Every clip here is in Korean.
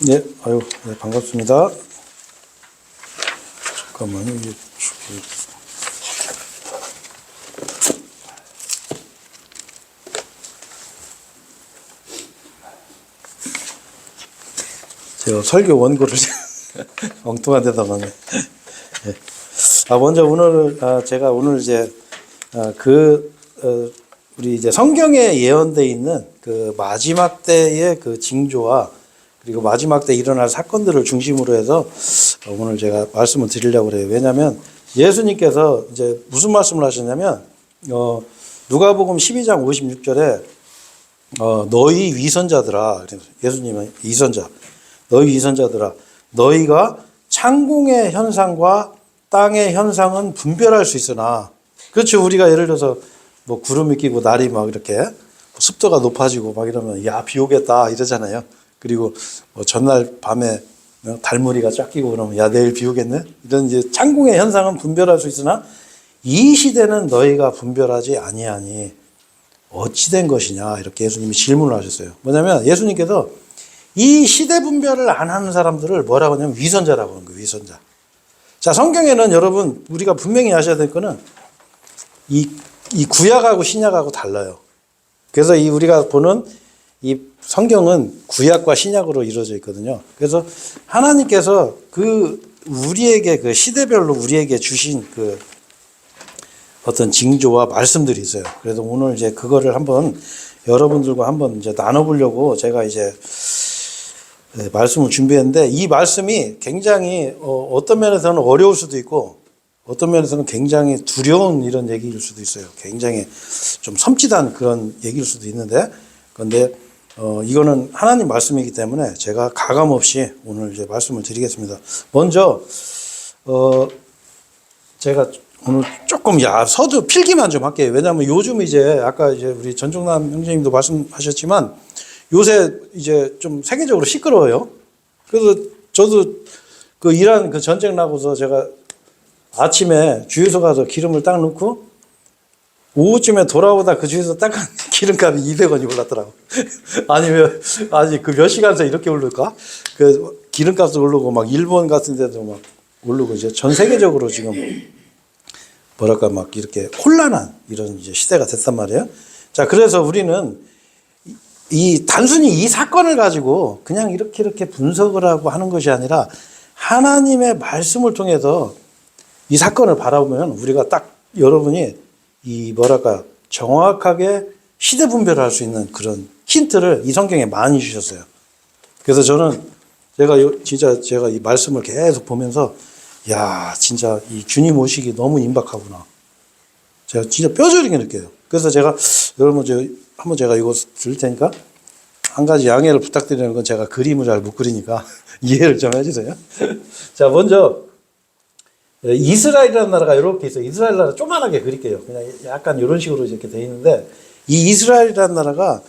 네, 아유, 네, 반갑습니다. 잠깐만요. 제가 설교 원고를 엉뚱한 데다 놨네. 네. 먼저 오늘, 제가 오늘 이제, 우리 이제 성경에 예언되어 있는 그 마지막 때의 그 징조와 그리고 마지막 때 일어날 사건들을 중심으로 해서 오늘 제가 말씀을 드리려고 그래요. 왜냐하면 예수님께서 이제 무슨 말씀을 하셨냐면, 누가복음 12장 56절에 너희 위선자들아, 예수님은 위선자, 너희 위선자들아, 너희가 창공의 현상과 땅의 현상은 분별할 수 있으나, 그렇죠. 우리가 예를 들어서 뭐 구름이 끼고 날이 막 이렇게 습도가 높아지고 막 이러면 야, 비 오겠다 이러잖아요. 그리고 뭐 전날 밤에 달무리가 쫙 끼고 그러면 야, 내일 비 오겠네? 이런 이제 창공의 현상은 분별할 수 있으나 이 시대는 너희가 분별하지 아니하니 어찌 된 것이냐, 이렇게 예수님이 질문을 하셨어요. 뭐냐면 예수님께서 이 시대 분별을 안 하는 사람들을 뭐라고 하냐면 위선자라고 하는 거예요. 위선자. 자, 성경에는 여러분 우리가 분명히 아셔야 될 거는 이 구약하고 신약하고 달라요. 그래서 이 우리가 보는 이 성경은 구약과 신약으로 이루어져 있거든요. 그래서 하나님께서 우리에게 그 시대별로 우리에게 주신 그 어떤 징조와 말씀들이 있어요. 그래서 오늘 이제 그거를 한번 여러분들과 한번 이제 나눠보려고 제가 이제 말씀을 준비했는데, 이 말씀이 굉장히 어떤 면에서는 어려울 수도 있고 어떤 면에서는 굉장히 두려운 이런 얘기일 수도 있어요. 굉장히 좀 섬찟한 그런 얘기일 수도 있는데, 그런데 이거는 하나님 말씀이기 때문에 제가 가감 없이 오늘 이제 말씀을 드리겠습니다. 먼저 제가 오늘 조금 서두 필기만 좀 할게요. 왜냐하면 요즘 이제 아까 이제 우리 전종남 형제님도 말씀하셨지만 요새 이제 좀 세계적으로 시끄러워요. 그래서 저도 그 이란 그 전쟁 나고서 제가 아침에 주유소 가서 기름을 딱 넣고 오후쯤에 돌아오다 그 주유소 딱 기름값이 200원이 올랐더라고. 아니 그 몇 시간 새 이렇게 오를까? 그 기름값도 오르고 막 일본 같은 데도 막 오르고 이제 전 세계적으로 지금 뭐랄까 막 이렇게 혼란한 이런 이제 시대가 됐단 말이에요. 자, 그래서 우리는 단순히 이 사건을 가지고 그냥 이렇게 분석을 하고 하는 것이 아니라 하나님의 말씀을 통해서 이 사건을 바라보면 우리가 딱 여러분이 정확하게 시대 분별을 할 수 있는 그런 힌트를 이 성경에 많이 주셨어요. 그래서 저는 제가 이 말씀을 계속 보면서 야, 진짜 이 주님 오시기 너무 임박하구나. 제가 진짜 뼈저리게 느껴요. 그래서 여러분 한번 제가 이거 드릴 테니까 한 가지 양해를 부탁드리는 건 제가 그림을 잘 못 그리니까 이해를 좀 해주세요. 자, 먼저 이스라엘이라는 나라가 이렇게 있어요. 이스라엘 나라 조그만하게 그릴게요. 그냥 약간 이런 식으로 이렇게 돼 있는데, 이 이스라엘이라는 나라가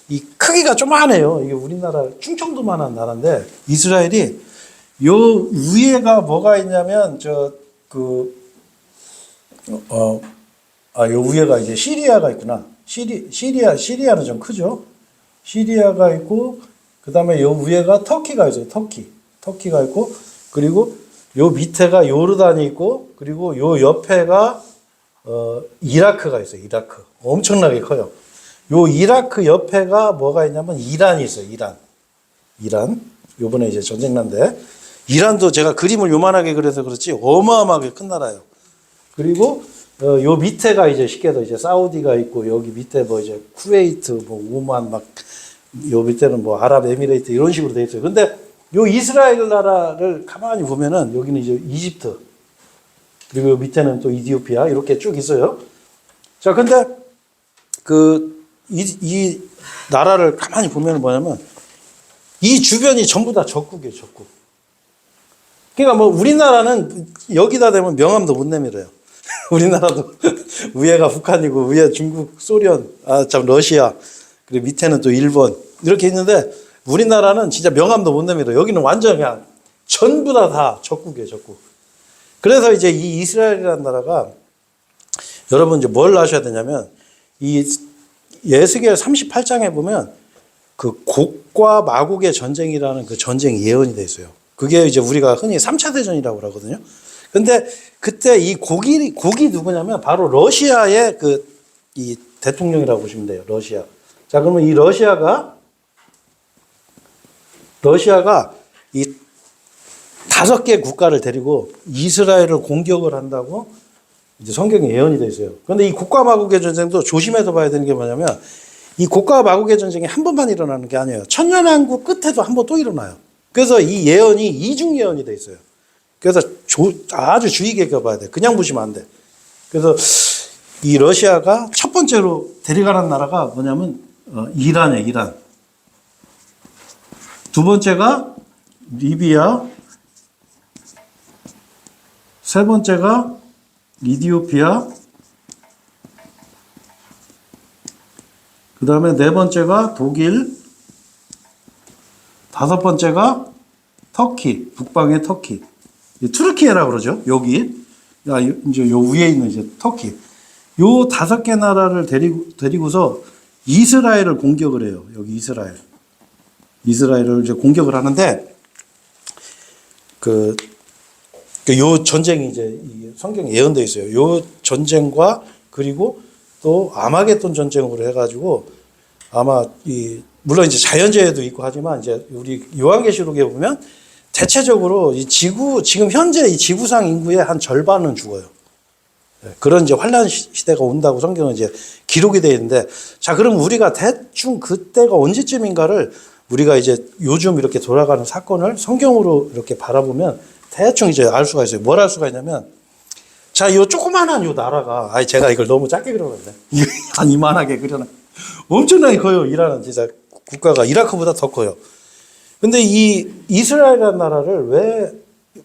이 크기가 조그만해요. 이게 우리나라 충청도만한 나라인데, 이스라엘이 요 위에가 뭐가 있냐면 요 위에가 이제 시리아가 있구나. 시리아는 좀 크죠. 시리아가 있고, 그 다음에 요 위에가 터키가 있어요. 터키가 있고, 그리고 요 밑에가 요르단이 있고, 그리고 요 옆에가 이라크가 있어요. 이라크. 엄청나게 커요. 요 이라크 옆에가 뭐가 있냐면 이란이 있어요. 이란. 요번에 이제 전쟁 난데, 이란도 제가 그림을 요만하게 그려서 그렇지 어마어마하게 큰 나라예요. 그리고 요 밑에가 이제 쉽게도 이제 사우디가 있고, 여기 밑에 뭐 이제 쿠웨이트, 뭐 오만, 막 요 밑에는 뭐 아랍에미레이트 이런 식으로 돼 있어요. 근데 요 이스라엘 나라를 가만히 보면은 여기는 이제 이집트, 그리고 요 밑에는 또 이디오피아 이렇게 쭉 있어요. 자, 근데 이 나라를 가만히 보면 뭐냐면 이 주변이 전부 다 적국이에요. 적국. 그러니까 뭐 우리나라는 여기다 대면 명함도 못 내밀어요. 우리나라도 위에가 북한이고 위에 중국, 소련, 러시아, 그리고 밑에는 또 일본 이렇게 있는데, 우리나라는 진짜 명함도 못 내밀어요. 여기는 완전 그냥 전부 다 적국이에요. 적국. 그래서 이제 이 이스라엘이라는 나라가 여러분 이제 뭘 아셔야 되냐면, 이 예스겔 38장에 보면 그 곡과 마곡의 전쟁이라는 그 전쟁 예언이 돼 있어요. 그게 이제 우리가 흔히 3차 대전이라고 그러거든요. 근데 그때 이 곡이 누구냐면 바로 러시아의 이 대통령이라고 보시면 돼요. 러시아. 자, 그러면 이 러시아가 이 5개 국가를 데리고 이스라엘을 공격을 한다고 이제 성경에 예언이 돼 있어요. 그런데 이 곡과 마곡의 전쟁도 조심해서 봐야 되는 게 뭐냐면 이 곡과 마곡의 전쟁이 한 번만 일어나는 게 아니에요. 천년왕국 끝에도 한 번 또 일어나요. 그래서 이 예언이 이중 예언이 돼 있어요. 그래서 아주 주의 깊게 봐야 돼. 그냥 보시면 안 돼. 그래서 이 러시아가 첫 번째로 데려가는 나라가 뭐냐면 이란이에요. 이란. 두 번째가 리비아. 세 번째가 이디오피아. 그 다음에 네 번째가 독일. 다섯 번째가 터키. 북방의 터키. 투르키예라고 그러죠. 여기. 이제 요 위에 있는 이제 터키. 요 5개 나라를 데리고서 이스라엘을 공격을 해요. 여기 이스라엘을 이제 공격을 하는데 요 전쟁이 이제 성경에 예언되어 있어요. 요 전쟁과 그리고 또 아마겟돈 전쟁으로 해가지고 아마 물론 이제 자연재해도 있고 하지만 이제 우리 요한계시록에 보면 대체적으로 지금 현재 이 지구상 인구의 한 절반은 죽어요. 그런 이제 환란 시대가 온다고 성경은 이제 기록이 되어 있는데, 자, 그럼 우리가 대충 그때가 언제쯤인가를 우리가 이제 요즘 이렇게 돌아가는 사건을 성경으로 이렇게 바라보면 대충 이제 알 수가 있어요. 뭘 알 수가 있냐면, 자, 요 조그만한 요 나라가, 제가 이걸 너무 작게 그려놨네. 한 이만하게 그려놨. 엄청나게 커요. 이라는 진짜 국가가 이라크보다 더 커요. 근데 이 이스라엘이라는 나라를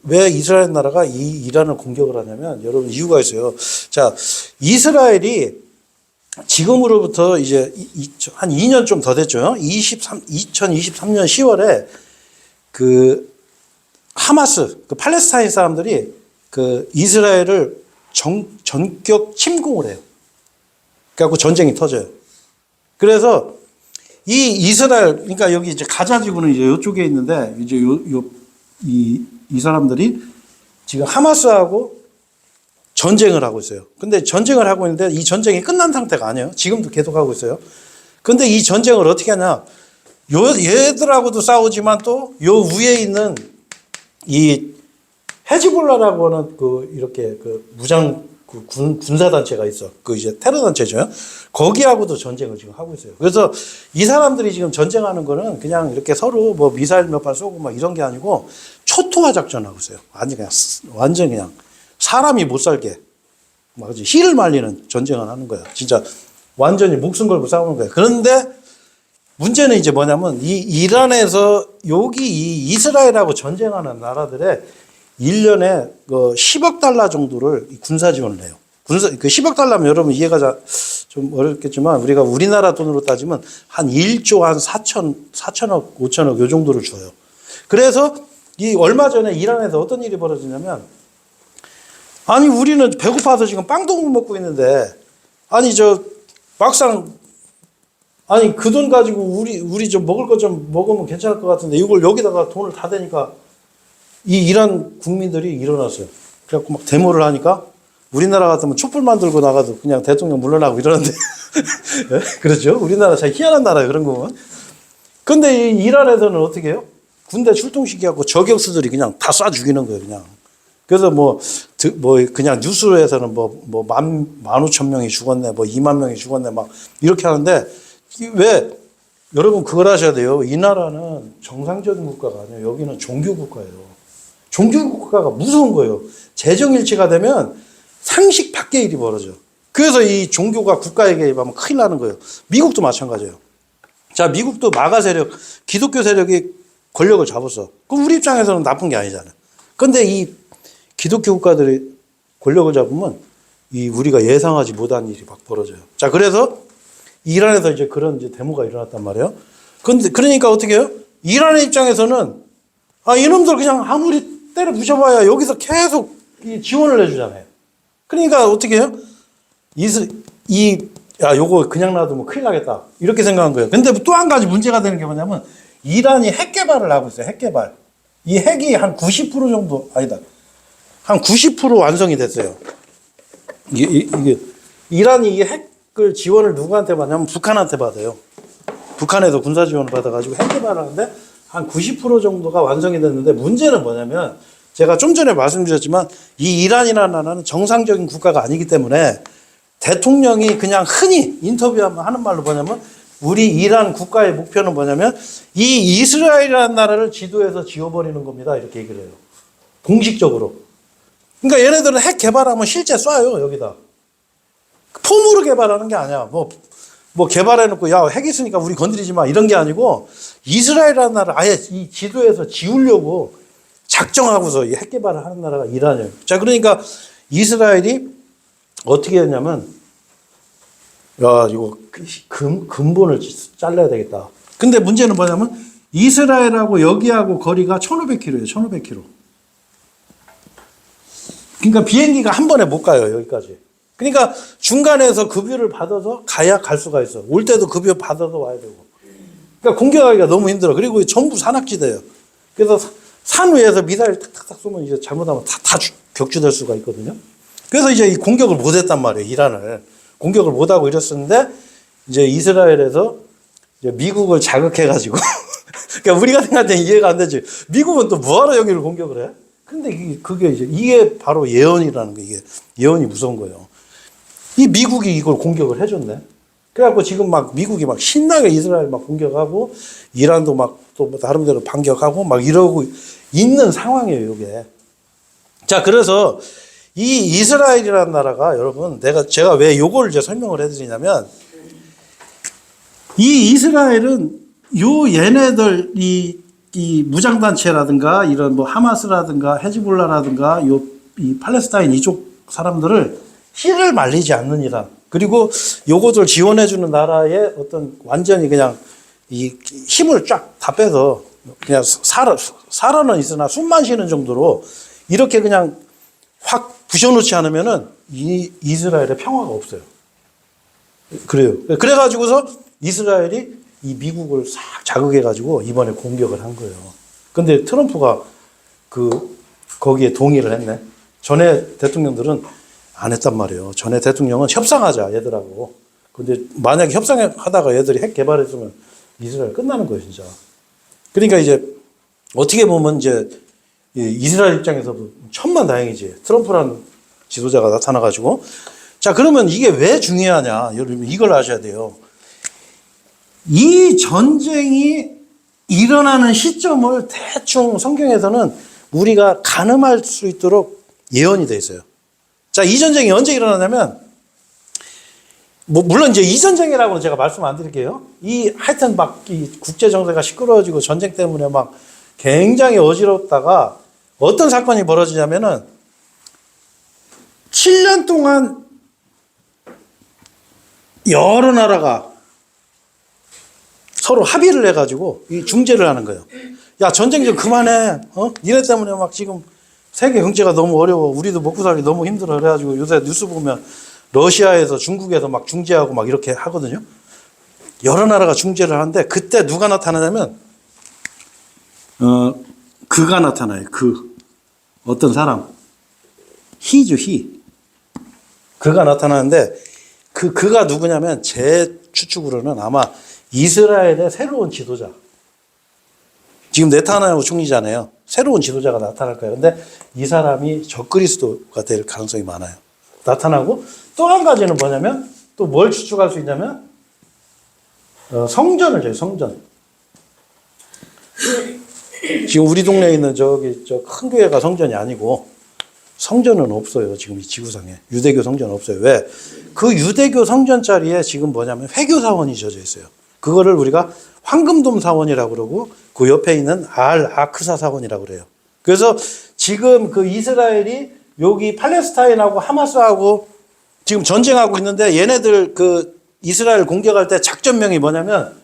왜 이스라엘 나라가 이 이란을 공격을 하냐면, 여러분 이유가 있어요. 자, 이스라엘이 지금으로부터 이제 한 2년 좀 더 됐죠. 2023년 10월에 그 하마스, 그 팔레스타인 사람들이 그 이스라엘을 전격 침공을 해요. 그래갖고 전쟁이 터져요. 그래서 이 이스라엘, 그러니까 여기 이제 가자 지구는 이제 이쪽에 있는데, 이제 이 사람들이 지금 하마스하고 전쟁을 하고 있어요. 근데 전쟁을 하고 있는데 이 전쟁이 끝난 상태가 아니에요. 지금도 계속 하고 있어요. 근데 이 전쟁을 어떻게 하냐. 얘들하고도 싸우지만 또 요 위에 있는 이 헤즈볼라라고 하는 이렇게 무장 군사단체가 있어. 이제 테러단체죠. 거기하고도 전쟁을 지금 하고 있어요. 그래서 이 사람들이 지금 전쟁하는 거는 그냥 이렇게 서로 뭐 미사일 몇 발 쏘고 막 이런 게 아니고 초토화 작전하고 있어요. 완전 그냥 사람이 못 살게 막 희를 말리는 전쟁을 하는 거예요. 진짜 완전히 목숨 걸고 싸우는 거예요. 그런데 문제는 이제 뭐냐면 이 이란에서 여기 이 이스라엘하고 전쟁하는 나라들의 1년에 10억 달러 정도를 군사 지원을 해요. 그 10억 달러면 여러분 이해가 좀 어렵겠지만 우리가 우리나라 돈으로 따지면 한 1조 한 4천억, 5천억 요 정도를 줘요. 그래서 이 얼마 전에 이란에서 어떤 일이 벌어지냐면, 아니 우리는 배고파서 지금 빵도 못 먹고 있는데, 아니 막상 아니 그 돈 가지고 우리 좀 먹을 것 좀 먹으면 괜찮을 것 같은데 이걸 여기다가 돈을 다 대니까 이 이란 국민들이 일어났어요. 그래갖고 막 데모를 하니까 우리나라 같으면 촛불 만들고 나가도 그냥 대통령 물러나고 이러는데 그렇죠? 우리나라 참 희한한 나라예요. 그런 거 보면. 근데 이 이란에서는 어떻게 해요? 군대 출동시켜갖고 저격수들이 그냥 다 쏴 죽이는 거예요. 그냥. 그래서 그냥 뉴스에서는 15,000명이 죽었네, 2만 명이 죽었네, 막 이렇게 하는데, 왜? 여러분 그걸 아셔야 돼요. 이 나라는 정상적인 국가가 아니에요. 여기는 종교 국가예요. 종교 국가가 무서운 거예요. 재정일치가 되면 상식 밖의 일이 벌어져. 그래서 이 종교가 국가에 개입하면 큰일 나는 거예요. 미국도 마찬가지예요. 자, 미국도 마가 세력, 기독교 세력이 권력을 잡았어. 그럼 우리 입장에서는 나쁜 게 아니잖아요. 근데 이 기독교 국가들이 권력을 잡으면 우리가 예상하지 못한 일이 막 벌어져요. 자, 그래서 이란에서 이제 그런 이제 데모가 일어났단 말이에요. 근데 그러니까 어떻게 해요? 이란의 입장에서는 이놈들 그냥 아무리 때려 부셔봐야 여기서 계속 이 지원을 해주잖아요. 그러니까 어떻게 해요? 이 야, 요거 그냥 놔두면 큰일 나겠다. 이렇게 생각한 거예요. 근데 또 한 가지 문제가 되는 게 뭐냐면 이란이 핵 개발을 하고 있어요. 핵 개발. 이 핵이 한 90% 정도, 아니다. 한 90% 완성이 됐어요. 이게 이란이 이 핵을 지원을 누구한테 받냐면 북한한테 받아요. 북한에서 군사 지원을 받아가지고 핵 개발을 하는데 한 90% 정도가 완성이 됐는데 문제는 뭐냐면 제가 좀 전에 말씀드렸지만 이 이란이라는 나라는 정상적인 국가가 아니기 때문에 대통령이 그냥 흔히 인터뷰하면 하는 말로 뭐냐면 우리 이란 국가의 목표는 뭐냐면 이 이스라엘이라는 나라를 지도에서 지워버리는 겁니다. 이렇게 얘기를 해요. 공식적으로. 그러니까 얘네들은 핵 개발하면 실제 쏴요. 여기다. 폼으로 개발하는 게 아니야. 뭐 개발해놓고 야 핵 있으니까 우리 건드리지 마 이런 게 아니고 이스라엘이라는 나라를 아예 이 지도에서 지우려고 작정하고서 이 핵 개발을 하는 나라가 이란이에요. 자, 그러니까 이스라엘이 어떻게 했냐면 야 이거 근본을 잘라야 되겠다. 근데 문제는 뭐냐면 이스라엘하고 여기하고 거리가 1,500km예요. 1,500km. 그러니까 비행기가 한 번에 못 가요. 여기까지. 그러니까 중간에서 급유를 받아서 가야 갈 수가 있어. 올 때도 급유 받아서 와야 되고. 그러니까 공격하기가 너무 힘들어. 그리고 전부 산악지대예요. 그래서 산 위에서 미사일 탁탁탁 쏘면 이제 잘못하면 다 격추될 수가 있거든요. 그래서 이제 이 공격을 못 했단 말이에요. 이란을. 공격을 못 하고 이랬었는데 이제 이스라엘에서 이제 미국을 자극해가지고 그러니까 우리가 생각할 때 이해가 안 되지. 미국은 또 뭐하러 여기를 공격을 해? 근데 그게 이게 바로 예언이라는 거. 이게 예언이 무서운 거예요. 이 미국이 이걸 공격을 해줬네. 그래갖고 지금 막 미국이 막 신나게 이스라엘 막 공격하고 이란도 막 또 나름대로 반격하고 막 이러고 있는 상황이에요, 이게. 자, 그래서 이 이스라엘이라는 나라가 여러분 제가 왜 요걸 이제 설명을 해드리냐면 이 이스라엘은 얘네들 이 무장단체라든가 이런 뭐 하마스라든가 헤즈볼라라든가 이 팔레스타인 이쪽 사람들을 씨를 말리지 않는 이란 그리고 요것을 지원해주는 나라의 어떤 완전히 그냥 이 힘을 쫙 다 빼서 그냥 살아는 있으나 숨만 쉬는 정도로 이렇게 그냥 확 부셔놓지 않으면은 이 이스라엘에 평화가 없어요. 그래요. 그래가지고서 이스라엘이 이 미국을 싹 자극해가지고 이번에 공격을 한 거예요. 근데 트럼프가 거기에 동의를 했네. 전에 대통령들은 안 했단 말이에요. 전에 대통령은 협상하자, 얘들하고. 근데 만약에 협상하다가 얘들이 핵 개발했으면 이스라엘 끝나는 거예요, 진짜. 그러니까 이제 어떻게 보면 이제 이스라엘 입장에서도 천만다행이지. 트럼프라는 지도자가 나타나가지고. 자, 그러면 이게 왜 중요하냐. 여러분, 이걸 아셔야 돼요. 이 전쟁이 일어나는 시점을 대충 성경에서는 우리가 가늠할 수 있도록 예언이 돼 있어요. 자, 이 전쟁이 언제 일어나냐면, 물론 이제 이 전쟁이라고는 제가 말씀 안 드릴게요. 하여튼 막 이 국제 정세가 시끄러워지고 전쟁 때문에 막 굉장히 어지럽다가 어떤 사건이 벌어지냐면은 7년 동안 여러 나라가 서로 합의를 해가지고 이 중재를 하는 거예요. 야, 전쟁 좀 그만해. 니네 때문에 막 지금 세계 경제가 너무 어려워. 우리도 먹고 살기 너무 힘들어. 그래가지고 요새 뉴스 보면 러시아에서 중국에서 막 중재하고 막 이렇게 하거든요. 여러 나라가 중재를 하는데 그때 누가 나타나냐면 그가 나타나요. 어떤 사람 he. 그가 나타나는데 그가 누구냐면 제 추측으로는 아마 이스라엘의 새로운 지도자. 지금 네타냐후 총리잖아요. 새로운 지도자가 나타날 거예요. 근데 이 사람이 적그리스도가 될 가능성이 많아요. 나타나고 또 한 가지는 뭐냐면 또 뭘 추측할 수 있냐면 성전을 줘요. 성전. 지금 우리 동네에 있는 저 큰 교회가 성전이 아니고 성전은 없어요. 지금 이 지구상에. 유대교 성전은 없어요. 왜? 그 유대교 성전 자리에 지금 뭐냐면 회교 사원이 젖어 있어요. 그거를 우리가 황금돔 사원이라고 그러고 그 옆에 있는 아크사 사원이라고 그래요. 그래서 지금 그 이스라엘이 여기 팔레스타인하고 하마스하고 지금 전쟁하고 있는데 얘네들 이스라엘 공격할 때 작전명이 뭐냐면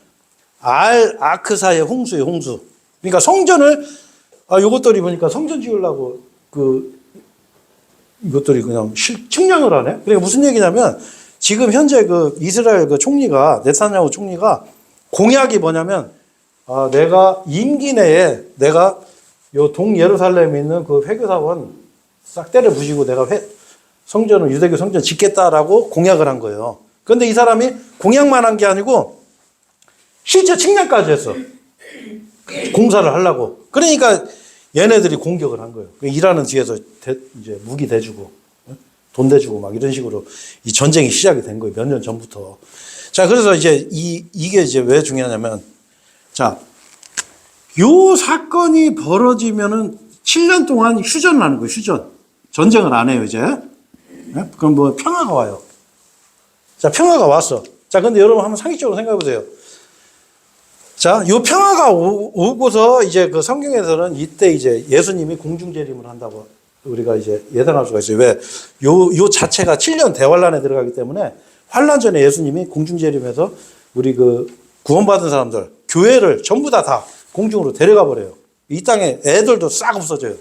아크사의 홍수예요, 홍수. 그러니까 성전을 요것들이 보니까 성전 지으려고 이것들이 그냥 측량을 하네. 그러니까 무슨 얘기냐면 지금 현재 그 이스라엘 그 총리가, 네타냐후 총리가 공약이 뭐냐면, 내가 임기 내에 내가 요 동예루살렘에 있는 그 회교사원 싹 때려 부시고 내가 성전을, 유대교 성전 짓겠다라고 공약을 한 거예요. 그런데 이 사람이 공약만 한 게 아니고 실제 측량까지 했어. 공사를 하려고. 그러니까 얘네들이 공격을 한 거예요. 일하는 뒤에서 이제 무기 대주고 돈 대주고 막 이런 식으로 이 전쟁이 시작이 된 거예요. 몇 년 전부터. 자, 그래서 이제 이게 이제 왜 중요하냐면, 자, 요 사건이 벌어지면은 7년 동안 휴전을 하는 거예요. 휴전. 전쟁을 안 해요, 이제. 네? 그럼 뭐 평화가 와요. 자, 평화가 왔어. 자, 근데 여러분 한번 상식적으로 생각해 보세요. 자, 요 평화가 오고서 이제 그 성경에서는 이때 이제 예수님이 공중재림을 한다고 우리가 이제 예상할 수가 있어요. 왜? 요 자체가 7년 대환란에 들어가기 때문에 환란 전에 예수님이 공중재림해서 우리 그 구원받은 사람들, 교회를 전부 다 공중으로 데려가 버려요. 이 땅에 애들도 싹 없어져요.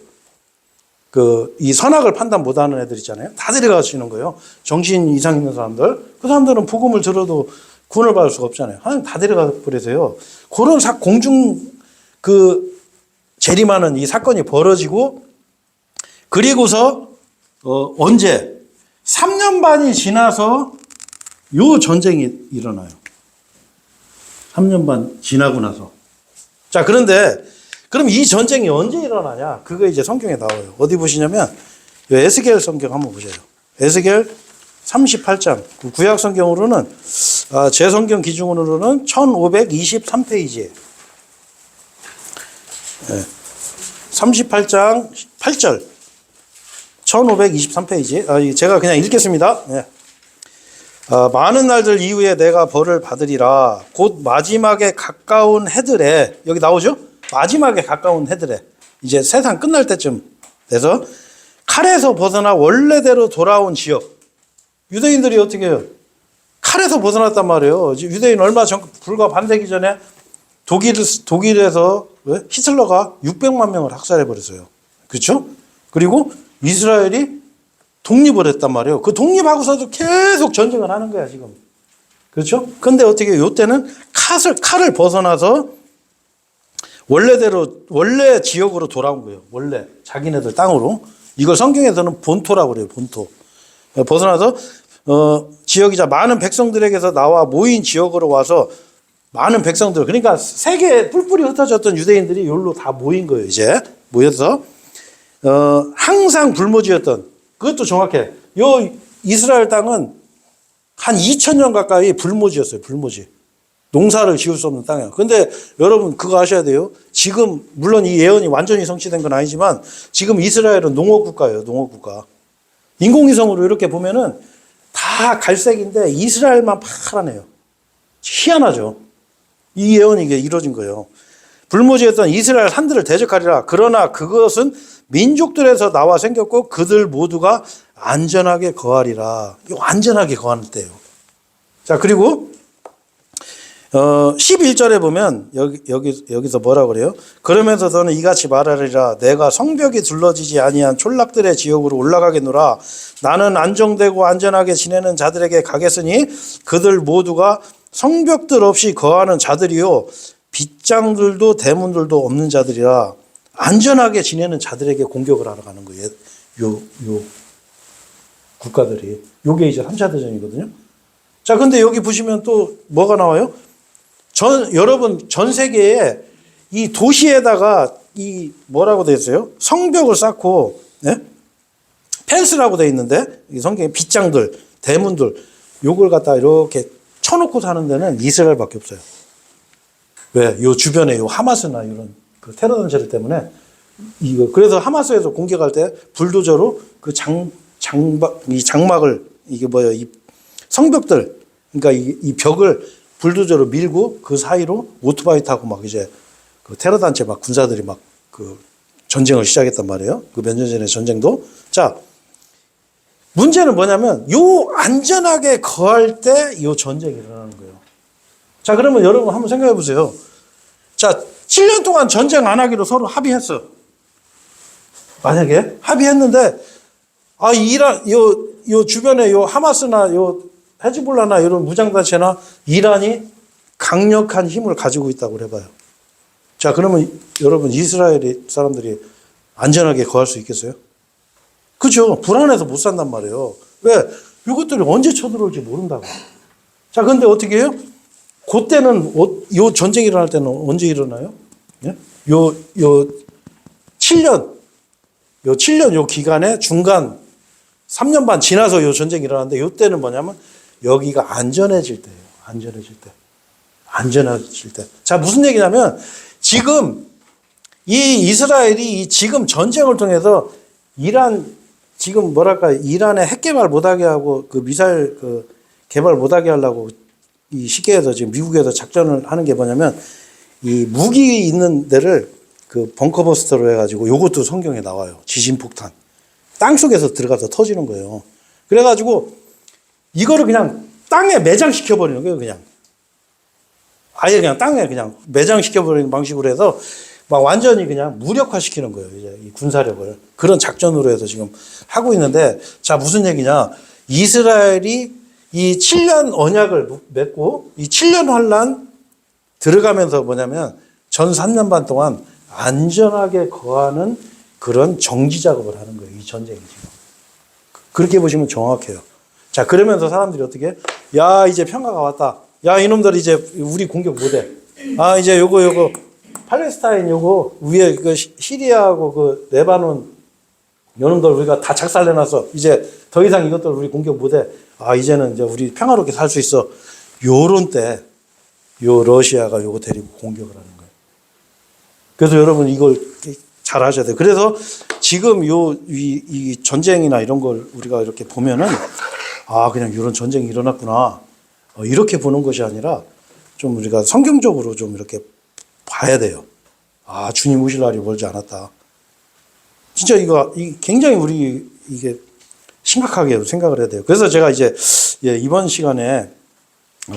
이 선악을 판단 못하는 애들 있잖아요. 다 데려가시는 거예요. 정신 이상 있는 사람들. 그 사람들은 복음을 들어도 구원을 받을 수가 없잖아요. 하나님 다 데려가 버려서요. 그런 공중 재림하는 이 사건이 벌어지고, 그리고서 언제 3년 반이 지나서 요 전쟁이 일어나요. 3년 반 지나고 나서. 자, 그런데 그럼 이 전쟁이 언제 일어나냐? 그거 이제 성경에 나와요. 어디 보시냐면 에스겔 성경 한번 보세요. 에스겔 38장. 구약 성경으로는 제 성경 기준으로는 1523페이지에 38장 8절 1523페이지. 제가 그냥 읽겠습니다. 네. 많은 날들 이후에 내가 벌을 받으리라. 곧 마지막에 가까운 해들에, 여기 나오죠? 마지막에 가까운 해들에, 이제 세상 끝날 때쯤 돼서 칼에서 벗어나 원래대로 돌아온 지역. 유대인들이 어떻게 해요? 칼에서 벗어났단 말이에요. 유대인 얼마 전, 불과 반세기 전에 독일에서 히틀러가 600만 명을 학살해버렸어요. 그렇죠? 그리고 이스라엘이 독립을 했단 말이에요. 그 독립하고서도 계속 전쟁을 하는 거야, 지금. 그렇죠? 근데 어떻게, 요때는 칼을 벗어나서 원래 지역으로 돌아온 거예요. 원래 자기네들 땅으로. 이걸 성경에서는 본토라고 그래요, 본토. 벗어나서, 지역이자 많은 백성들에게서 나와 모인 지역으로 와서 많은 백성들, 그러니까 세계에 뿔뿔이 흩어졌던 유대인들이 여기로 다 모인 거예요, 이제. 모여서. 항상 불모지였던, 그것도 정확해. 요 이스라엘 땅은 한 2000년 가까이 불모지였어요. 불모지. 농사를 지을 수 없는 땅이에요. 근데 여러분 그거 아셔야 돼요. 지금 물론 이 예언이 완전히 성취된 건 아니지만 지금 이스라엘은 농업국가예요. 농업국가. 인공위성으로 이렇게 보면은 다 갈색인데 이스라엘만 파랗네요. 희한하죠. 이 예언이 이게 이루어진 거예요. 불모지였던 이스라엘 산들을 대적하리라. 그러나 그것은 민족들에서 나와 생겼고 그들 모두가 안전하게 거하리라. 안전하게 거하는 때예요. 자, 그리고 11절에 보면 여기서 뭐라 그래요? 그러면서 너는 이같이 말하리라. 내가 성벽이 둘러지지 아니한 촌락들의 지역으로 올라가겠노라. 나는 안정되고 안전하게 지내는 자들에게 가겠으니 그들 모두가 성벽들 없이 거하는 자들이요 빗장들도 대문들도 없는 자들이라. 안전하게 지내는 자들에게 공격을 하러 가는 거예요. 요 국가들이. 요게 이제 3차 대전이거든요. 자, 근데 여기 보시면 또 뭐가 나와요? 여러분 전 세계에 이 도시에다가 이 뭐라고 되어 있어요? 성벽을 쌓고, 네? 펜스라고 되어 있는데 이 성경에 빗장들, 대문들 요걸 갖다 이렇게 쳐놓고 사는 데는 이스라엘밖에 없어요. 왜? 요 주변에 요 하마스나 이런 그 테러 단체들 때문에 그래서 하마스에서 공격할 때 불도저로 그 장막을 이게 뭐예요? 이 성벽들, 그러니까 이 벽을 불도저로 밀고 그 사이로 오토바이 타고 막 이제 그 테러 단체 막 군사들이 막 그 전쟁을 시작했단 말이에요. 그 몇 년 전의 전쟁도. 자, 문제는 뭐냐면 요 안전하게 거할 때 요 전쟁이 일어나는 거예요. 자, 그러면 여러분 한번 생각해 보세요. 자, 7년 동안 전쟁 안 하기로 서로 합의했어. 만약에 합의했는데 요 주변에 요 하마스나 요 헤즈볼라나 이런 무장단체나 이란이 강력한 힘을 가지고 있다고 해봐요. 자, 그러면 여러분 이스라엘 사람들이 안전하게 거할 수 있겠어요? 그죠? 불안해서 못 산단 말이에요. 왜? 이것들이 언제 쳐들어올지 모른다고. 자, 근데 어떻게 해요? 그때는, 요 전쟁이 일어날 때는 언제 일어나요? 예? 요 7년, 요 기간에 중간 3년 반 지나서 요 전쟁이 일어나는데 요 때는 뭐냐면 여기가 안전해질 때예요. 안전해질 때. 안전해질 때. 자, 무슨 얘기냐면 지금 이 이스라엘이 지금 전쟁을 통해서 지금 이란에 핵 개발 못하게 하고 그 미사일 개발 못하게 하려고 이 시계에서 지금 미국에서 작전을 하는 게 뭐냐면 이 무기 있는 데를 그 벙커버스터로 해가지고 요것도 성경에 나와요. 지진폭탄. 땅속에서 들어가서 터지는 거예요. 그래가지고 이거를 그냥 땅에 매장시켜버리는 거예요. 그냥. 아예 그냥 땅에 그냥 매장시켜버리는 방식으로 해서 막 완전히 그냥 무력화시키는 거예요. 이제 이 군사력을. 그런 작전으로 해서 지금 하고 있는데 자, 무슨 얘기냐. 이스라엘이 이 7년 언약을 맺고 이 7년 환란 들어가면서 뭐냐면 전 3년 반 동안 안전하게 거하는 그런 정지 작업을 하는 거예요. 이 전쟁이 지금. 그렇게 보시면 정확해요. 자, 그러면서 사람들이 어떻게? 야, 이제 평화가 왔다. 야, 이놈들 이제 우리 공격 못해. 아, 이제 요거 팔레스타인 요거 위에 그 시리아하고 그 레바논 요놈들 우리가 다 작살내놨어. 이제 더 이상 이것들 우리 공격 못해. 아, 이제는 이제 우리 평화롭게 살 수 있어. 요런 때 요 러시아가 요거 데리고 공격을 하는 거예요. 그래서 여러분 이걸 잘 아셔야 돼요. 그래서 지금 이 전쟁이나 이런 걸 우리가 이렇게 보면은 아, 그냥 이런 전쟁이 일어났구나. 이렇게 보는 것이 아니라 좀 우리가 성경적으로 좀 이렇게 봐야 돼요. 아, 주님 오실 날이 멀지 않았다. 진짜 굉장히 우리 이게 심각하게 생각을 해야 돼요. 그래서 제가 이제 이번 시간에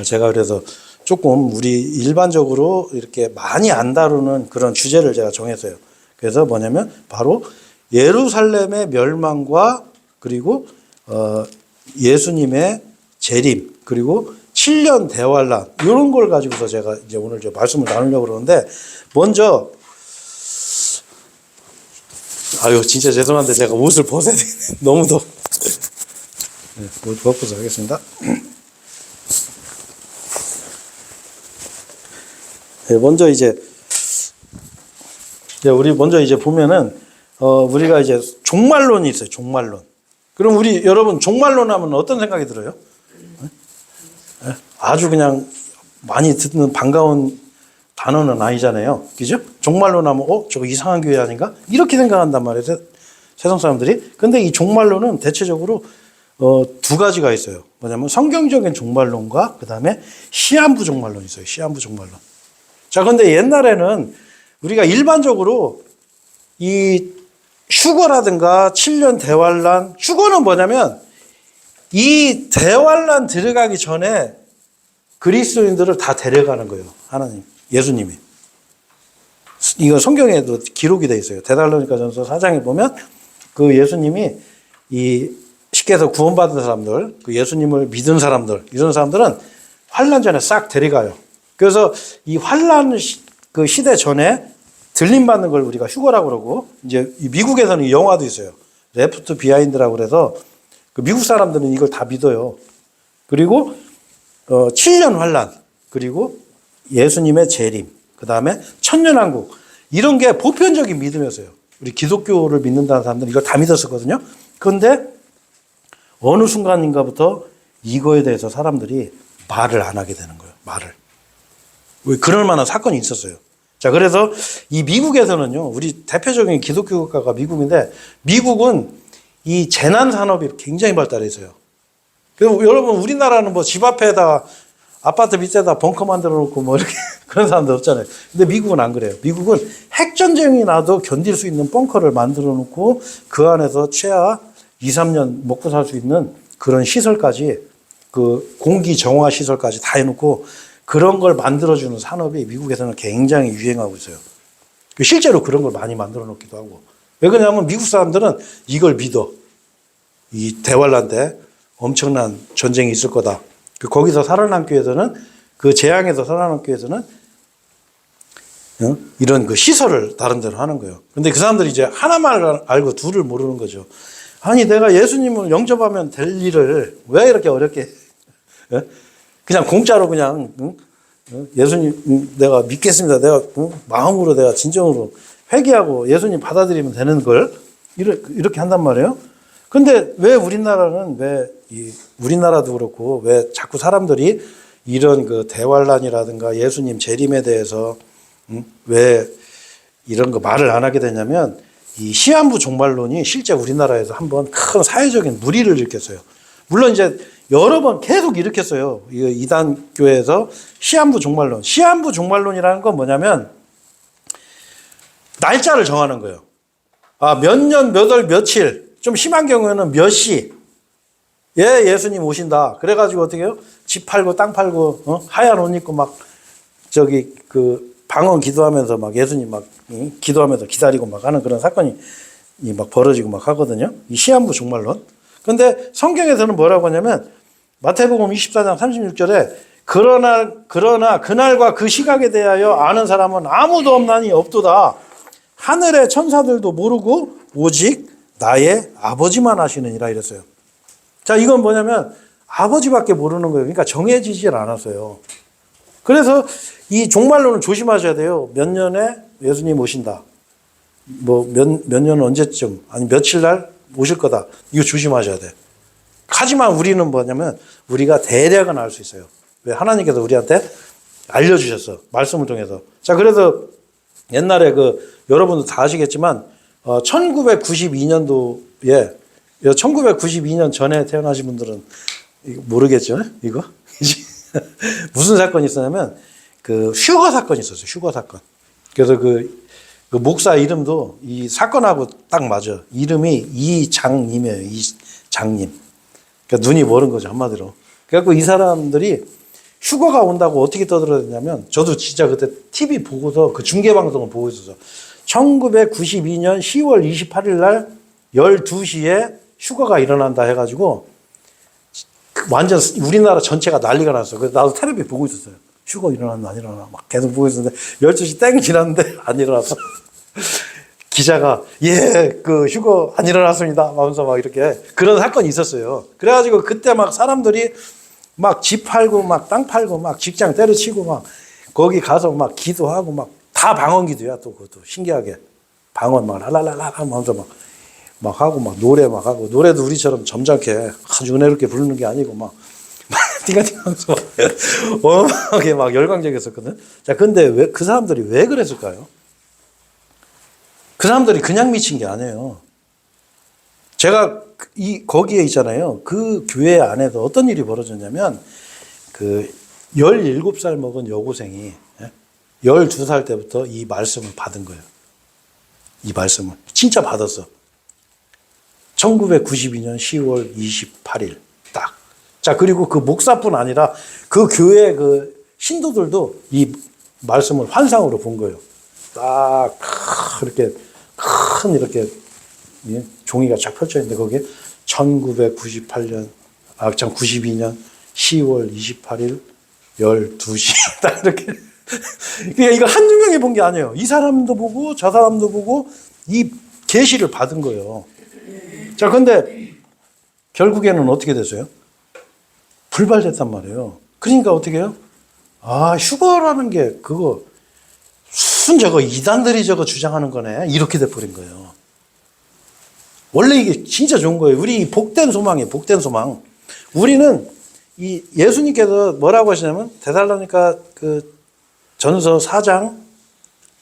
제가 그래서 조금 우리 일반적으로 이렇게 많이 안 다루는 그런 주제를 제가 정했어요. 그래서 뭐냐면 바로 예루살렘의 멸망과 그리고 예수님의 재림 그리고 7년 대환란 이런 걸 가지고서 제가 이제 오늘 말씀을 나누려고 그러는데 먼저 아유 진짜 죄송한데 제가 옷을 벗어야 되겠네. 너무 더워. 네, 옷 벗고서 하겠습니다. 네, 먼저 우리 먼저 보면은 우리가 이제 종말론이 있어요. 종말론. 그럼 우리 여러분 종말론 하면 어떤 생각이 들어요? 네? 아주 그냥 많이 듣는 반가운 단어는 아니잖아요. 그죠? 종말론 하면 저거 이상한 교회 아닌가? 이렇게 생각한단 말이에요. 세상 사람들이. 근데 이 종말론은 대체적으로 두 가지가 있어요. 뭐냐면 성경적인 종말론과 그다음에 시한부 종말론이 있어요. 시한부 종말론. 자, 근데 옛날에는 우리가 일반적으로 이 휴거라든가 7년 대환란, 휴거는 뭐냐면 이 대환란 들어가기 전에 그리스도인들을 다 데려가는 거예요. 하나님, 예수님이. 이거 성경에도 기록이 돼 있어요. 데살로니가전서 4장에 보면 그 예수님이 쉽게 해서 구원받은 사람들, 그 예수님을 믿은 사람들, 이런 사람들은 환란 전에 싹 데려가요. 그래서 이 환란 그 시대 전에 들림받는 걸 우리가 휴거라고 그러고, 이제 미국에서는 영화도 있어요. 레프트 비하인드라고 그래서 그 미국 사람들은 이걸 다 믿어요. 그리고 7년 환란, 그리고 예수님의 재림, 그 다음에 천년왕국, 이런 게 보편적인 믿음이었어요. 우리 기독교를 믿는다는 사람들은 이걸 다 믿었었거든요. 그런데 어느 순간인가부터 이거에 대해서 사람들이 말을 안 하게 되는 거예요. 말을. 왜 그럴 만한 사건이 있었어요. 자, 그래서 이 미국에서는요, 우리 대표적인 기독교 국가가 미국인데, 미국은 이 재난 산업이 굉장히 발달해 있어요. 그래서 여러분, 우리나라는 뭐 집 앞에다 아파트 밑에다 벙커 만들어 놓고 뭐 이렇게 그런 사람들 없잖아요. 근데 미국은 안 그래요. 미국은 핵전쟁이 나도 견딜 수 있는 벙커를 만들어 놓고 그 안에서 최하 2, 3년 먹고 살 수 있는 그런 시설까지, 그 공기 정화 시설까지 다 해놓고 그런 걸 만들어주는 산업이 미국에서는 굉장히 유행하고 있어요. 실제로 그런 걸 많이 만들어 놓기도 하고. 왜 그러냐면 미국 사람들은 이걸 믿어. 이 대환란 때 엄청난 전쟁이 있을 거다. 거기서 살아남기 위해서는, 그 재앙에서 살아남기 위해서는 이런 그 시설을 다른 데로 하는 거예요. 근데 그 사람들이 이제 하나만 알고 둘을 모르는 거죠. 아니, 내가 예수님을 영접하면 될 일을 왜 이렇게 어렵게 그냥 공짜로 그냥 예수님 내가 믿겠습니다. 내가 마음으로 내가 진정으로 회개하고 예수님 받아들이면 되는 걸 이렇게 한단 말이에요. 근데 왜 우리나라는 우리나라도 그렇고 왜 자꾸 사람들이 이런 그 대환란이라든가 예수님 재림에 대해서 왜 이런 거 말을 안 하게 되냐면 이 시한부 종말론이 실제 우리나라에서 한번 큰 사회적인 물의를 일으켰어요. 물론 이제 여러 번 계속 일으켰어요. 이단 교회에서 시한부 종말론. 시한부 종말론이라는 건 뭐냐면 날짜를 정하는 거예요. 몇 년, 몇 월, 며칠, 좀 심한 경우에는 몇 시, 예수님 오신다. 그래가지고 어떻게 해요? 집 팔고 땅 팔고, 하얀 옷 입고 막, 방언 기도하면서 막 예수님 막, 기도하면서 기다리고 막 하는 그런 사건이 막 벌어지고 막 하거든요. 이 시한부 종말론. 근데 성경에서는 뭐라고 하냐면, 마태복음 24장 36절에, 그러나 그날과 그 시각에 대하여 아는 사람은 아무도 없나니 없도다. 하늘의 천사들도 모르고 오직 나의 아버지만 아시느니라 이랬어요. 자, 이건 뭐냐면 아버지밖에 모르는 거예요. 그러니까 정해지질 않았어요. 그래서 이 종말론은 조심하셔야 돼요. 몇 년에 예수님 오신다. 몇 년 언제쯤, 아니 며칠 날 오실 거다. 이거 조심하셔야 돼. 하지만 우리는 뭐냐면 우리가 대략은 알 수 있어요. 왜? 하나님께서 우리한테 알려주셨어. 말씀을 통해서. 자, 그래서 옛날에 여러분도 다 아시겠지만 1992년도에 1992년 전에 태어나신 분들은 모르겠죠? 이거? 무슨 사건이 있었냐면 휴거 사건이 있었어요. 휴거 사건. 그래서 그 목사 이름도 이 사건하고 딱 맞아. 이름이 이장님이에요. 이장님. 그러니까 눈이 멀은 거죠. 한마디로. 그래갖고 이 사람들이 휴거가 온다고 어떻게 떠들어댔냐면 저도 진짜 그때 TV 보고서 그 중계방송을 보고 있었어. 1992년 10월 28일 날 12시에 휴거가 일어난다 해가지고 완전 우리나라 전체가 난리가 났어. 그래서 나도 텔레비 보고 있었어요. 휴거 일어났나 안 일어나 막 계속 보고 있었는데 12시 땡 지났는데 안 일어나서 기자가 휴거 안 일어났습니다 하면서 막 이렇게 그런 사건이 있었어요. 그래가지고 그때 막 사람들이 막 집 팔고 막 땅 팔고 막 직장 때려치고 막 거기 가서 막 기도하고 막 다 방언 기도야. 또 그것도 신기하게 방언 막 랄랄랄라 하면서 막 하고 막 노래 막 하고 노래도 우리처럼 점잖게 아주 은혜롭게 부르는 게 아니고 막 띵가띵하면서 어마하게 막 열광적이었었거든. 자, 근데 왜 그 사람들이 왜 그랬을까요? 그 사람들이 그냥 미친 게 아니에요. 제가 거기에 있잖아요. 그 교회 안에서 어떤 일이 벌어졌냐면 17살 먹은 여고생이 12살 때부터 이 말씀을 받은 거예요. 이 말씀을 진짜 받았어. 1992년 10월 28일 딱. 자, 그리고 그 목사뿐 아니라 그 교회 신도들도 이 말씀을 환상으로 본 거예요. 딱 이렇게 큰 이렇게 종이가 쫙 펼쳐 있는데 거기에 1992년 10월 28일 12시 딱 이렇게. 그러니까 이거 한두 명이 본 게 아니에요. 이 사람도 보고 저 사람도 보고 이 계시를 받은 거예요. 자, 근데 결국에는 어떻게 됐어요? 불발됐단 말이에요. 그러니까 어떻게 해요? 휴거라는 게 저거 이단들이 저거 주장하는 거네. 이렇게 돼버린 거예요. 원래 이게 진짜 좋은 거예요. 우리 복된 소망이에요. 복된 소망. 우리는 이 예수님께서 뭐라고 하시냐면 데살로니가 전서 4장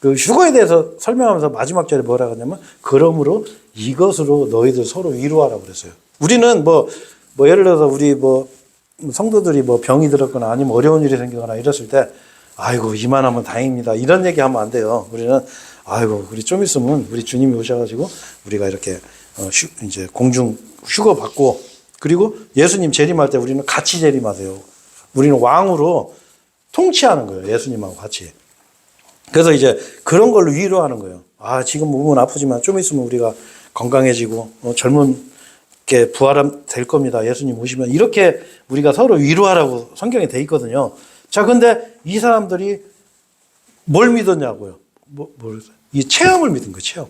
휴거에 대해서 설명하면서 마지막 절에 뭐라고 하냐면 그러므로 이것으로 너희들 서로 위로하라고 그랬어요. 우리는 예를 들어서 우리 성도들이 병이 들었거나 아니면 어려운 일이 생기거나 이랬을 때 아이고 이만하면 다행입니다. 이런 얘기 하면 안 돼요. 우리는 아이고 우리 좀 있으면 우리 주님이 오셔가지고 우리가 이렇게 이제 공중 휴거 받고 그리고 예수님 재림할 때 우리는 같이 재림하세요. 우리는 왕으로 통치하는 거예요. 예수님하고 같이. 그래서 이제 그런 걸로 위로하는 거예요. 지금 몸은 아프지만 좀 있으면 우리가 건강해지고 젊은 이렇게 부활될 겁니다. 예수님 오시면. 이렇게 우리가 서로 위로하라고 성경에 돼 있거든요. 자, 근데 이 사람들이 뭘 믿었냐고요? 이 체험을 믿은 거예요, 체험.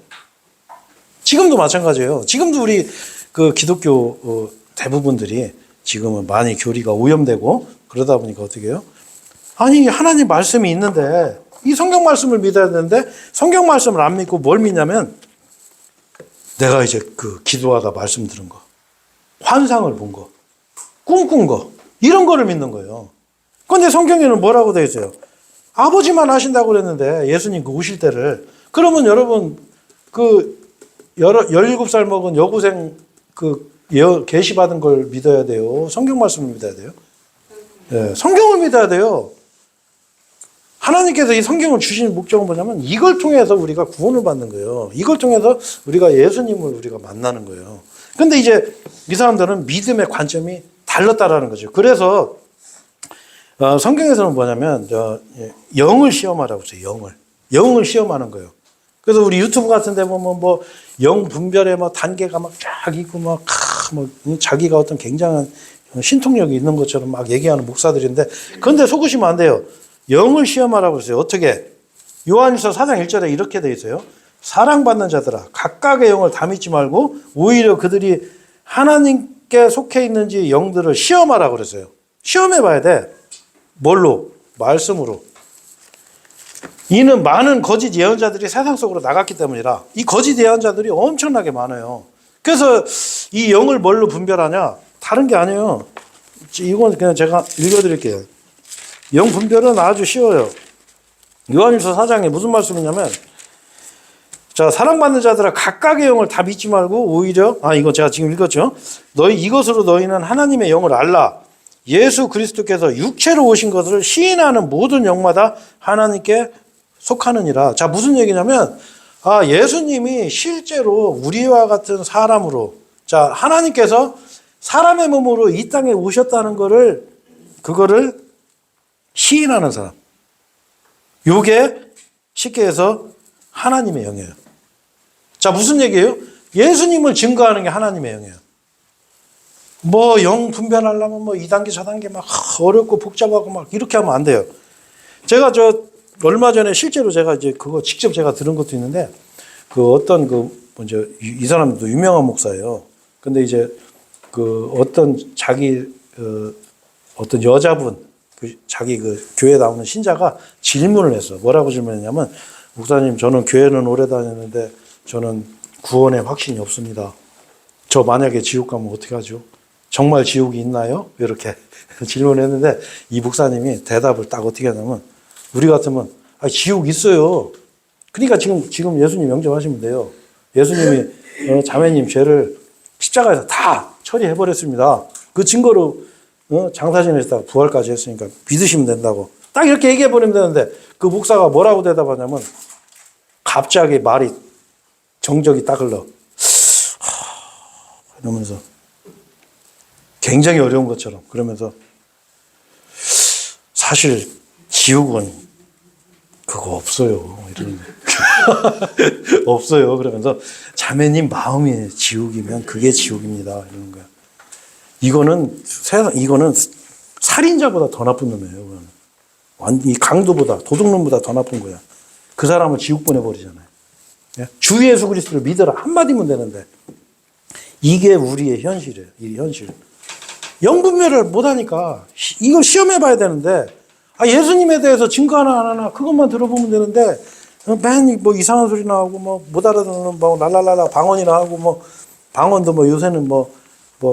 지금도 마찬가지예요. 지금도 우리 그 기독교 대부분들이 지금은 많이 교리가 오염되고 그러다 보니까 어떻게 해요? 아니, 하나님 말씀이 있는데 이 성경 말씀을 믿어야 되는데 성경 말씀을 안 믿고 뭘 믿냐면 내가 이제 그 기도하다 말씀 들은 거, 환상을 본 거, 꿈꾼 거, 이런 거를 믿는 거예요. 그런데 성경에는 뭐라고 되어 있어요? 아버지만 하신다고 그랬는데 예수님 그 오실 때를. 그러면 여러분 그 17살 먹은 여고생 그 계시 받은 걸 믿어야 돼요? 성경 말씀을 믿어야 돼요? 네, 성경을 믿어야 돼요. 하나님께서 이 성경을 주신 목적은 뭐냐면 이걸 통해서 우리가 구원을 받는 거예요. 이걸 통해서 우리가 예수님을 우리가 만나는 거예요. 근데 이제 이 사람들은 믿음의 관점이 달랐다라는 거죠. 그래서 성경에서는 뭐냐면 영을 시험하라고 했어요. 영을 시험하는 거예요. 그래서 우리 유튜브 같은 데 보면 뭐 영 분별의 뭐 단계가 막 쫙 있고 뭐 자기가 어떤 굉장한 신통력이 있는 것처럼 막 얘기하는 목사들인데 그런데 속으시면 안 돼요. 영을 시험하라고 했어요. 어떻게? 요한일서 4장 1절에 이렇게 돼 있어요. 사랑받는 자들아 각각의 영을 다 믿지 말고 오히려 그들이 하나님께 속해 있는지 영들을 시험하라고 그랬어요. 시험해 봐야 돼. 뭘로? 말씀으로. 이는 많은 거짓 예언자들이 세상 속으로 나갔기 때문이라. 이 거짓 예언자들이 엄청나게 많아요. 그래서 이 영을 뭘로 분별하냐? 다른 게 아니에요. 이건 그냥 제가 읽어드릴게요. 영 분별은 아주 쉬워요. 요한일서 4장에 무슨 말씀이냐면 자, 사랑받는 자들아 각각의 영을 다 믿지 말고 오히려 이거 제가 지금 읽었죠. 이것으로 너희는 하나님의 영을 알라. 예수 그리스도께서 육체로 오신 것을 시인하는 모든 영마다 하나님께 속하느니라. 자, 무슨 얘기냐면 예수님이 실제로 우리와 같은 사람으로 자, 하나님께서 사람의 몸으로 이 땅에 오셨다는 그거를 시인하는 사람. 요게 쉽게 해서 하나님의 영이에요. 자, 무슨 얘기예요? 예수님을 증거하는 게 하나님의 영이에요. 뭐 영 분별하려면 뭐 2단계, 4단계 막 어렵고 복잡하고 막 이렇게 하면 안 돼요. 제가 얼마 전에 실제로 제가 이제 그거 직접 제가 들은 것도 있는데 그 어떤 먼저 이 사람도 유명한 목사예요. 근데 이제 그 어떤 자기 어떤 여자분 자기 교회 나오는 신자가 질문을 했어. 뭐라고 질문했냐면 목사님 저는 교회는 오래 다녔는데 저는 구원의 확신이 없습니다. 저 만약에 지옥 가면 어떻게 하죠? 정말 지옥이 있나요? 이렇게 질문했는데 이 목사님이 대답을 딱 어떻게 하냐면 우리 같으면 지옥 있어요. 그러니까 지금 예수님 영접하시면 돼요. 예수님이 자매님 죄를 십자가에서 다 처리해버렸습니다. 그 증거로 장사진에서 부활까지 했으니까 믿으시면 된다고. 딱 이렇게 얘기해버리면 되는데 그 목사가 뭐라고 대답하냐면 갑자기 말이 정적이 딱 흘러. 이러면서 굉장히 어려운 것처럼 그러면서 사실 지옥은 그거 없어요. 이러는 없어요. 그러면서 자매님 마음이 지옥이면 그게 지옥입니다. 이러는 거야. 이거는 살인자보다 더 나쁜 놈이에요. 이 강도보다 도둑놈보다 더 나쁜 거야. 그 사람을 지옥 보내버리잖아요. 주 예수 그리스도를 믿어라 한마디면 되는데 이게 우리의 현실이에요. 이 현실. 영분별을 못하니까 이걸 시험해봐야 되는데 예수님에 대해서 증거 하나 안 하나 그것만 들어보면 되는데 맨 뭐 이상한 소리 나오고 뭐 못 알아듣는 뭐 랄랄랄라 방언이나 하고 뭐 방언도 뭐 요새는 뭐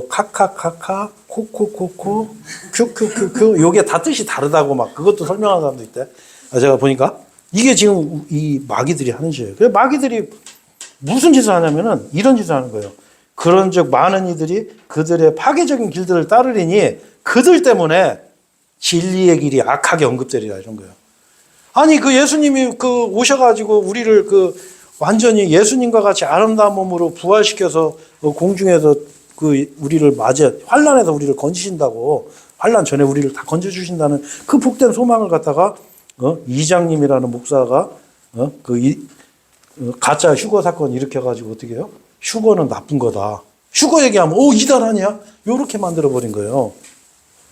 카카카카 코코코코 큐큐큐큐 요게 다 뜻이 다르다고 막 그것도 설명하는 사람도 있대. 제가 보니까 이게 지금 이 마귀들이 하는 짓이에요. 그래서 마귀들이 무슨 짓을 하냐면은 이런 짓을 하는 거예요. 그런즉 많은 이들이 그들의 파괴적인 길들을 따르리니 그들 때문에 진리의 길이 악하게 언급되리라 이런 거예요. 아니 그 예수님이 오셔가지고 우리를 완전히 예수님과 같이 아름다운 몸으로 부활시켜서 공중에서 우리를 맞이해 환난에서 우리를 건지신다고 환난 전에 우리를 다 건져주신다는 그 복된 소망을 갖다가 이장님이라는 목사가 가짜 휴거 사건 일으켜가지고 어떻게 해요? 휴거는 나쁜 거다. 휴거 얘기하면 이단 아니야? 요렇게 만들어 버린 거예요.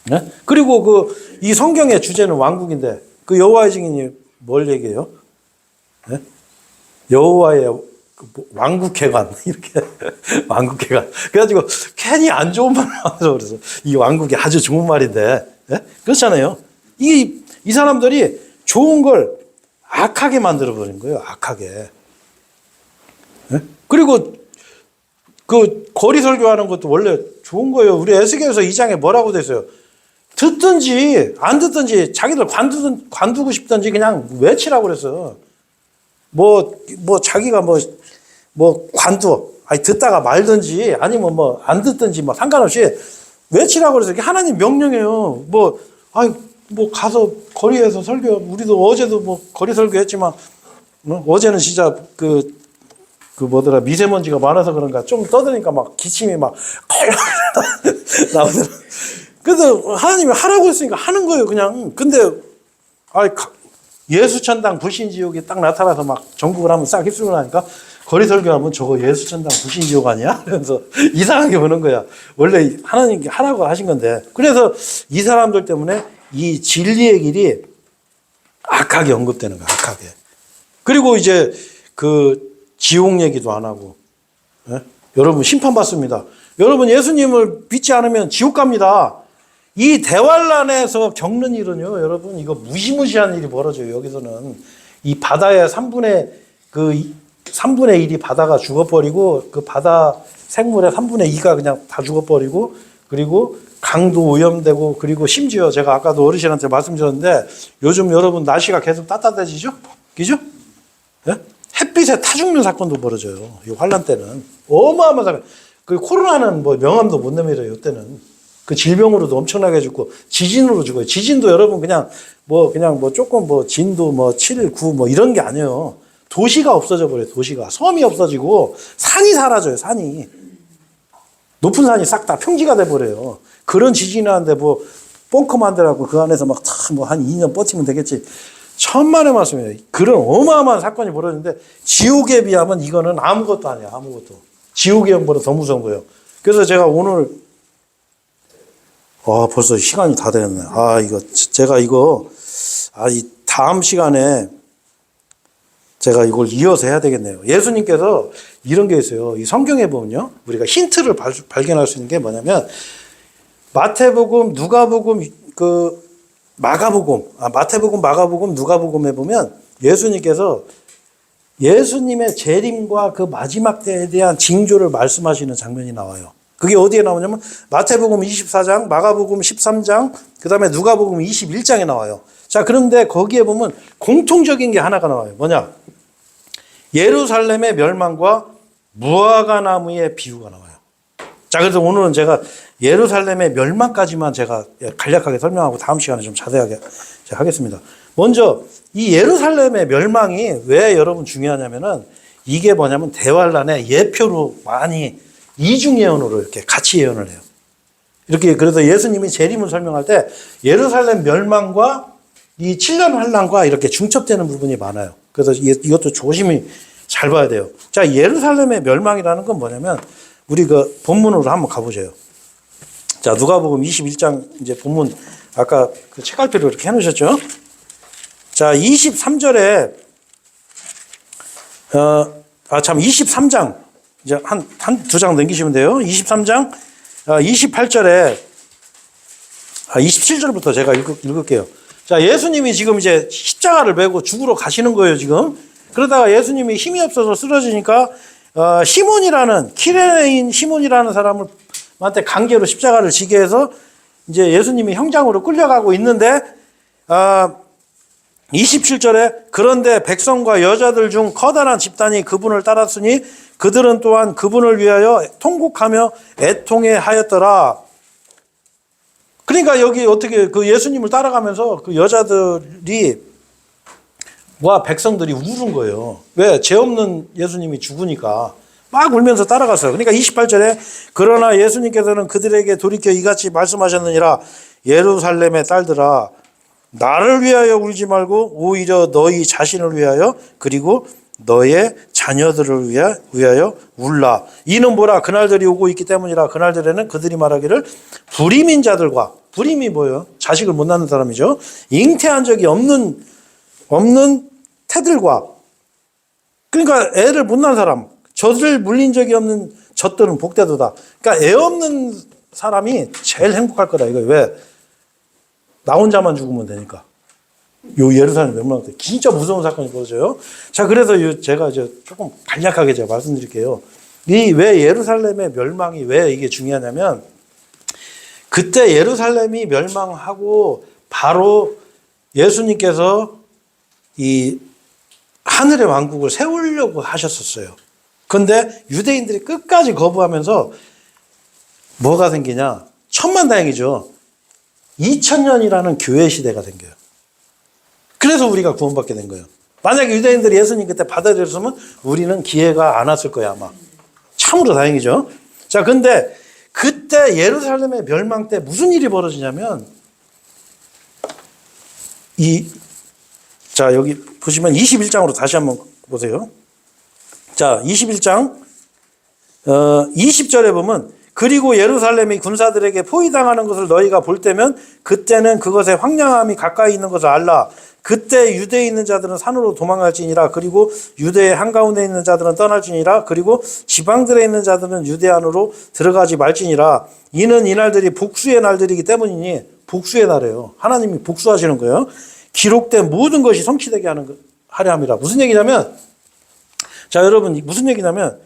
네? 그리고 이 성경의 주제는 왕국인데 그 여호와의 증인이 뭘 얘기해요? 네? 여호와의 왕국회관 이렇게 왕국회관. 그래가지고 괜히 안 좋은 말을 하면서 그래서 이 왕국이 아주 좋은 말인데 네? 그렇잖아요. 이 사람들이 좋은 걸 악하게 만들어 버린 거예요. 악하게. 네? 그리고 그 거리 설교하는 것도 원래 좋은 거예요. 우리 에스겔서 2장에 뭐라고 돼 있어요? 듣든지 안 듣든지 자기들 관두고 싶든지 그냥 외치라고 그랬어. 자기가 관둬. 아니 듣다가 말든지 아니면 안 듣든지 상관없이 외치라고 그래서 이게 하나님 명령이에요. 가서 거리에서 설교. 우리도 어제도 거리 설교했지만 어제는 진짜 미세먼지가 많아서 그런가 좀 떠드니까 기침이 나오더라. 그래서 하나님이 하라고 했으니까 하는 거예요, 그냥. 근데 예수천당 불신지옥이 딱 나타나서 전국을 한번 싹 휩쓸고 나니까 거리 설교하면 저거 예수천당 불신지옥 아니야? 그래서 이상하게 보는 거야. 원래 하나님께 하라고 하신 건데. 그래서 이 사람들 때문에 이 진리의 길이 악하게 언급되는 거야, 악하게. 그리고 이제 지옥 얘기도 안 하고. 예? 여러분 심판받습니다. 여러분 예수님을 믿지 않으면 지옥 갑니다. 이 대환란에서 겪는 일은요, 여러분 이거 무시무시한 일이 벌어져요. 여기서는 이 바다의 3분의 1이 바다가 죽어버리고 그 바다 생물의 3분의 2가 그냥 다 죽어버리고 그리고 강도 오염되고 그리고 심지어 제가 아까도 어르신한테 말씀드렸는데 요즘 여러분 날씨가 계속 따뜻해지죠? 그죠? 예? 햇빛에 타 죽는 사건도 벌어져요. 이 환란 때는 어마어마한 사건. 그 코로나는 명함도 못 내밀어요. 이때는 그 질병으로도 엄청나게 죽고 지진으로 죽어요. 지진도 여러분 그냥 조금 진도 7, 9 이런 게 아니에요. 도시가 없어져 버려요. 도시가 섬이 없어지고 산이 사라져요. 산이 높은 산이 싹 다 평지가 돼 버려요. 그런 지진이 하는데 벙커 만들라고 그 안에서 한 2년 버티면 되겠지. 천만의 말씀이에요. 그런 어마어마한 사건이 벌어지는데 지옥에 비하면 이거는 아무것도 아니에요. 아무것도. 지옥의 형보다 더 무서운 거예요. 그래서 제가 오늘 벌써 시간이 다 됐네. 제가 이 다음 시간에 제가 이걸 이어서 해야 되겠네요. 예수님께서 이런 게 있어요. 이 성경에 보면요. 우리가 힌트를 발견할 수 있는 게 뭐냐면 마태복음, 누가복음, 마태복음, 마가복음, 누가복음에 보면 예수님께서 예수님의 재림과 그 마지막 때에 대한 징조를 말씀하시는 장면이 나와요. 그게 어디에 나오냐면 마태복음 24장, 마가복음 13장, 그 다음에 누가복음 21장에 나와요. 자, 그런데 거기에 보면 공통적인 게 하나가 나와요. 뭐냐? 예루살렘의 멸망과 무화과 나무의 비유가 나와요. 자, 그래서 오늘은 제가 예루살렘의 멸망까지만 제가 간략하게 설명하고 다음 시간에 좀 자세하게 하겠습니다. 먼저 이 예루살렘의 멸망이 왜 여러분 중요하냐면은 이게 뭐냐면 대환란의 예표로 많이 이중 예언으로 이렇게 같이 예언을 해요. 이렇게 그래서 예수님이 재림을 설명할 때 예루살렘 멸망과 이 7년 환란과 이렇게 중첩되는 부분이 많아요. 그래서 이것도 조심히 잘 봐야 돼요. 자, 예루살렘의 멸망이라는 건 뭐냐면 우리 본문으로 한번 가보세요. 자, 누가복음 21장 이제 본문 아까 책갈피로 이렇게 해놓으셨죠? 자, 23절에 23장 이제 한 두 장 넘기시면 돼요. 23장 28절에 27절부터 제가 읽을게요. 자, 예수님이 지금 이제 십자가를 메고 죽으러 가시는 거예요, 지금. 그러다가 예수님이 힘이 없어서 쓰러지니까 시몬이라는 키레네인 시몬이라는 사람한테 강제로 십자가를 지게 해서 이제 예수님이 형장으로 끌려가고 있는데 27절에 그런데 백성과 여자들 중 커다란 집단이 그분을 따랐으니 그들은 또한 그분을 위하여 통곡하며 애통해 하였더라. 그러니까 여기 어떻게 그 예수님을 따라가면서 그 여자들이 와 백성들이 우는 거예요. 왜? 죄 없는 예수님이 죽으니까 막 울면서 따라갔어요. 그러니까 28절에 그러나 예수님께서는 그들에게 돌이켜 이같이 말씀하셨느니라. 예루살렘의 딸들아 나를 위하여 울지 말고 오히려 너희 자신을 위하여 그리고 너의 자녀들을 위하여 울라. 이는 뭐라? 그날들이 오고 있기 때문이라. 그날들에는 그들이 말하기를 불임인 자들과, 불임이 뭐예요? 자식을 못 낳는 사람이죠. 잉태한 적이 없는 태들과, 그러니까 애를 못 낳은 사람, 젖을 물린 적이 없는 젖들은 복되도다. 그러니까 애 없는 사람이 제일 행복할 거다. 이거 왜? 나 혼자만 죽으면 되니까. 요 예루살렘 멸망 때 진짜 무서운 사건이 벌어져요. 자, 그래서 제가 이제 조금 간략하게 제가 말씀드릴게요. 이 왜 예루살렘의 멸망이 왜 이게 중요하냐면, 그때 예루살렘이 멸망하고 바로 예수님께서 이 하늘의 왕국을 세우려고 하셨었어요. 그런데 유대인들이 끝까지 거부하면서 뭐가 생기냐? 천만다행이죠. 2000년이라는 교회 시대가 생겨요. 그래서 우리가 구원받게 된 거예요. 만약에 유대인들이 예수님 그때 받아들였으면 우리는 기회가 안 왔을 거야, 아마. 참으로 다행이죠. 자, 근데 그때 예루살렘의 멸망 때 무슨 일이 벌어지냐면, 자, 여기 보시면 21장으로 다시 한번 보세요. 자, 21장 20절에 보면, 그리고 예루살렘이 군사들에게 포위당하는 것을 너희가 볼 때면 그때는 그것의 황량함이 가까이 있는 것을 알라. 그때 유대에 있는 자들은 산으로 도망갈지니라. 그리고 유대의 한가운데 있는 자들은 떠날지니라. 그리고 지방들에 있는 자들은 유대 안으로 들어가지 말지니라. 이는 이날들이 복수의 날들이기 때문이니. 복수의 날이에요. 하나님이 복수하시는 거예요. 기록된 모든 것이 성취되게 하려 함이라. 무슨 얘기냐면, 자, 여러분, 무슨 얘기냐면,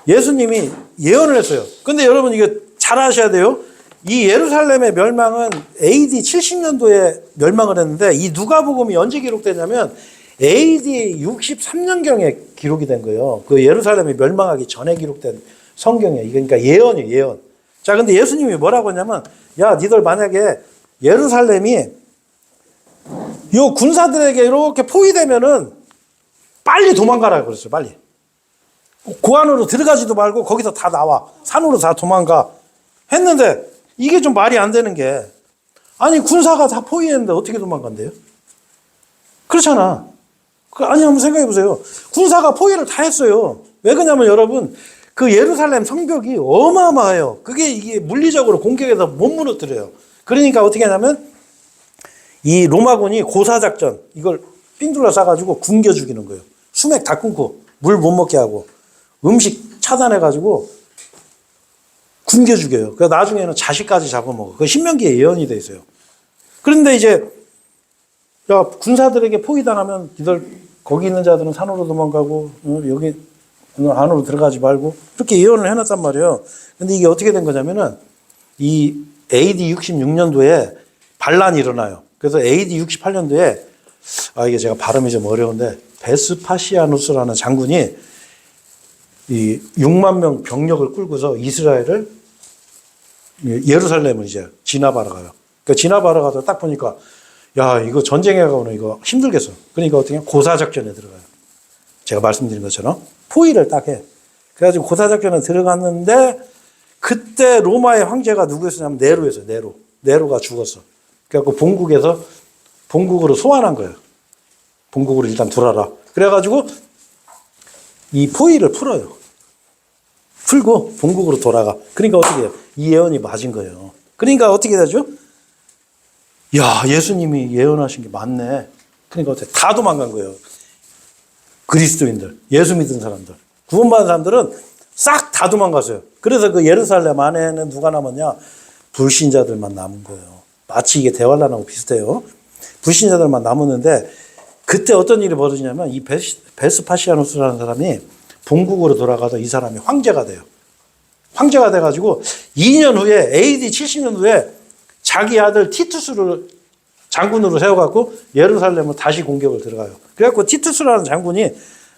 예수님이 예언을 했어요. 근데 여러분, 이거 잘 아셔야 돼요. 이 예루살렘의 멸망은 AD 70년도에 멸망을 했는데, 이 누가복음이 언제 기록되냐면 AD 63년경에 기록이 된 거예요. 그 예루살렘이 멸망하기 전에 기록된 성경이에요. 그러니까 예언이에요, 예언. 자, 근데 예수님이 뭐라고 했냐면, 야, 니들 만약에 예루살렘이 요 군사들에게 이렇게 포위되면은 빨리 도망가라고 그랬어요. 빨리. 그 안으로 들어가지도 말고 거기서 다 나와. 산으로 다 도망가. 했는데 이게 좀 말이 안 되는 게, 아니, 군사가 다 포위했는데 어떻게 도망간대요? 그렇잖아. 아니, 한번 생각해 보세요. 군사가 포위를 다 했어요. 왜 그러냐면 여러분, 그 예루살렘 성벽이 어마어마해요. 이게 물리적으로 공격해서 못 무너뜨려요. 그러니까 어떻게 하냐면 이 로마군이 고사작전, 이걸 삥둘러 싸가지고 굶겨 죽이는 거예요. 수맥 다 끊고 물 못 먹게 하고 음식 차단해가지고 굶겨 죽여요. 그래서 나중에는 자식까지 잡아먹어. 그 신명기에 예언이 돼 있어요. 그런데 이제, 야, 군사들에게 포위당하면 이들 거기 있는 자들은 산으로 도망가고 여기 안으로 들어가지 말고, 이렇게 예언을 해놨단 말이에요. 근데 이게 어떻게 된 거냐면은 이 AD 66년도에 반란이 일어나요. 그래서 AD 68년도에, 이게 제가 발음이 좀 어려운데, 베스파시아누스라는 장군이 이 6만 명 병력을 끌고서 이스라엘을, 예루살렘을 이제 진압하러 가요. 그러니까 진압하러 가서 딱 보니까, 야, 이거 전쟁에 가면 이거 힘들겠어. 그러니까 어떻게 고사작전에 들어가요. 제가 말씀드린 것처럼 포위를 딱 해. 그래가지고 고사작전에 들어갔는데, 그때 로마의 황제가 누구였냐면 네로였어요. 네로가 죽었어. 그래갖고 본국으로 소환한 거예요. 본국으로 일단 돌아라. 그래가지고 이 포위를 풀어요. 풀고 본국으로 돌아가. 그러니까 어떻게 해요? 이 예언이 맞은 거예요. 그러니까 어떻게 되죠? 야, 예수님이 예언하신 게 맞네. 그러니까 어떻게 다 도망간 거예요. 그리스도인들, 예수 믿은 사람들, 구원받은 사람들은 싹 다 도망갔어요. 그래서 그 예루살렘 안에는 누가 남았냐? 불신자들만 남은 거예요. 마치 이게 대환란하고 비슷해요. 불신자들만 남았는데, 그때 어떤 일이 벌어지냐면 이 베스파시아누스라는 사람이 본국으로 돌아가서 이 사람이 황제가 돼요. 황제가 돼가지고 2년 후에, AD 70년 후에 자기 아들 티투스를 장군으로 세워갖고 예루살렘을 다시 공격을 들어가요. 그래갖고 티투스라는 장군이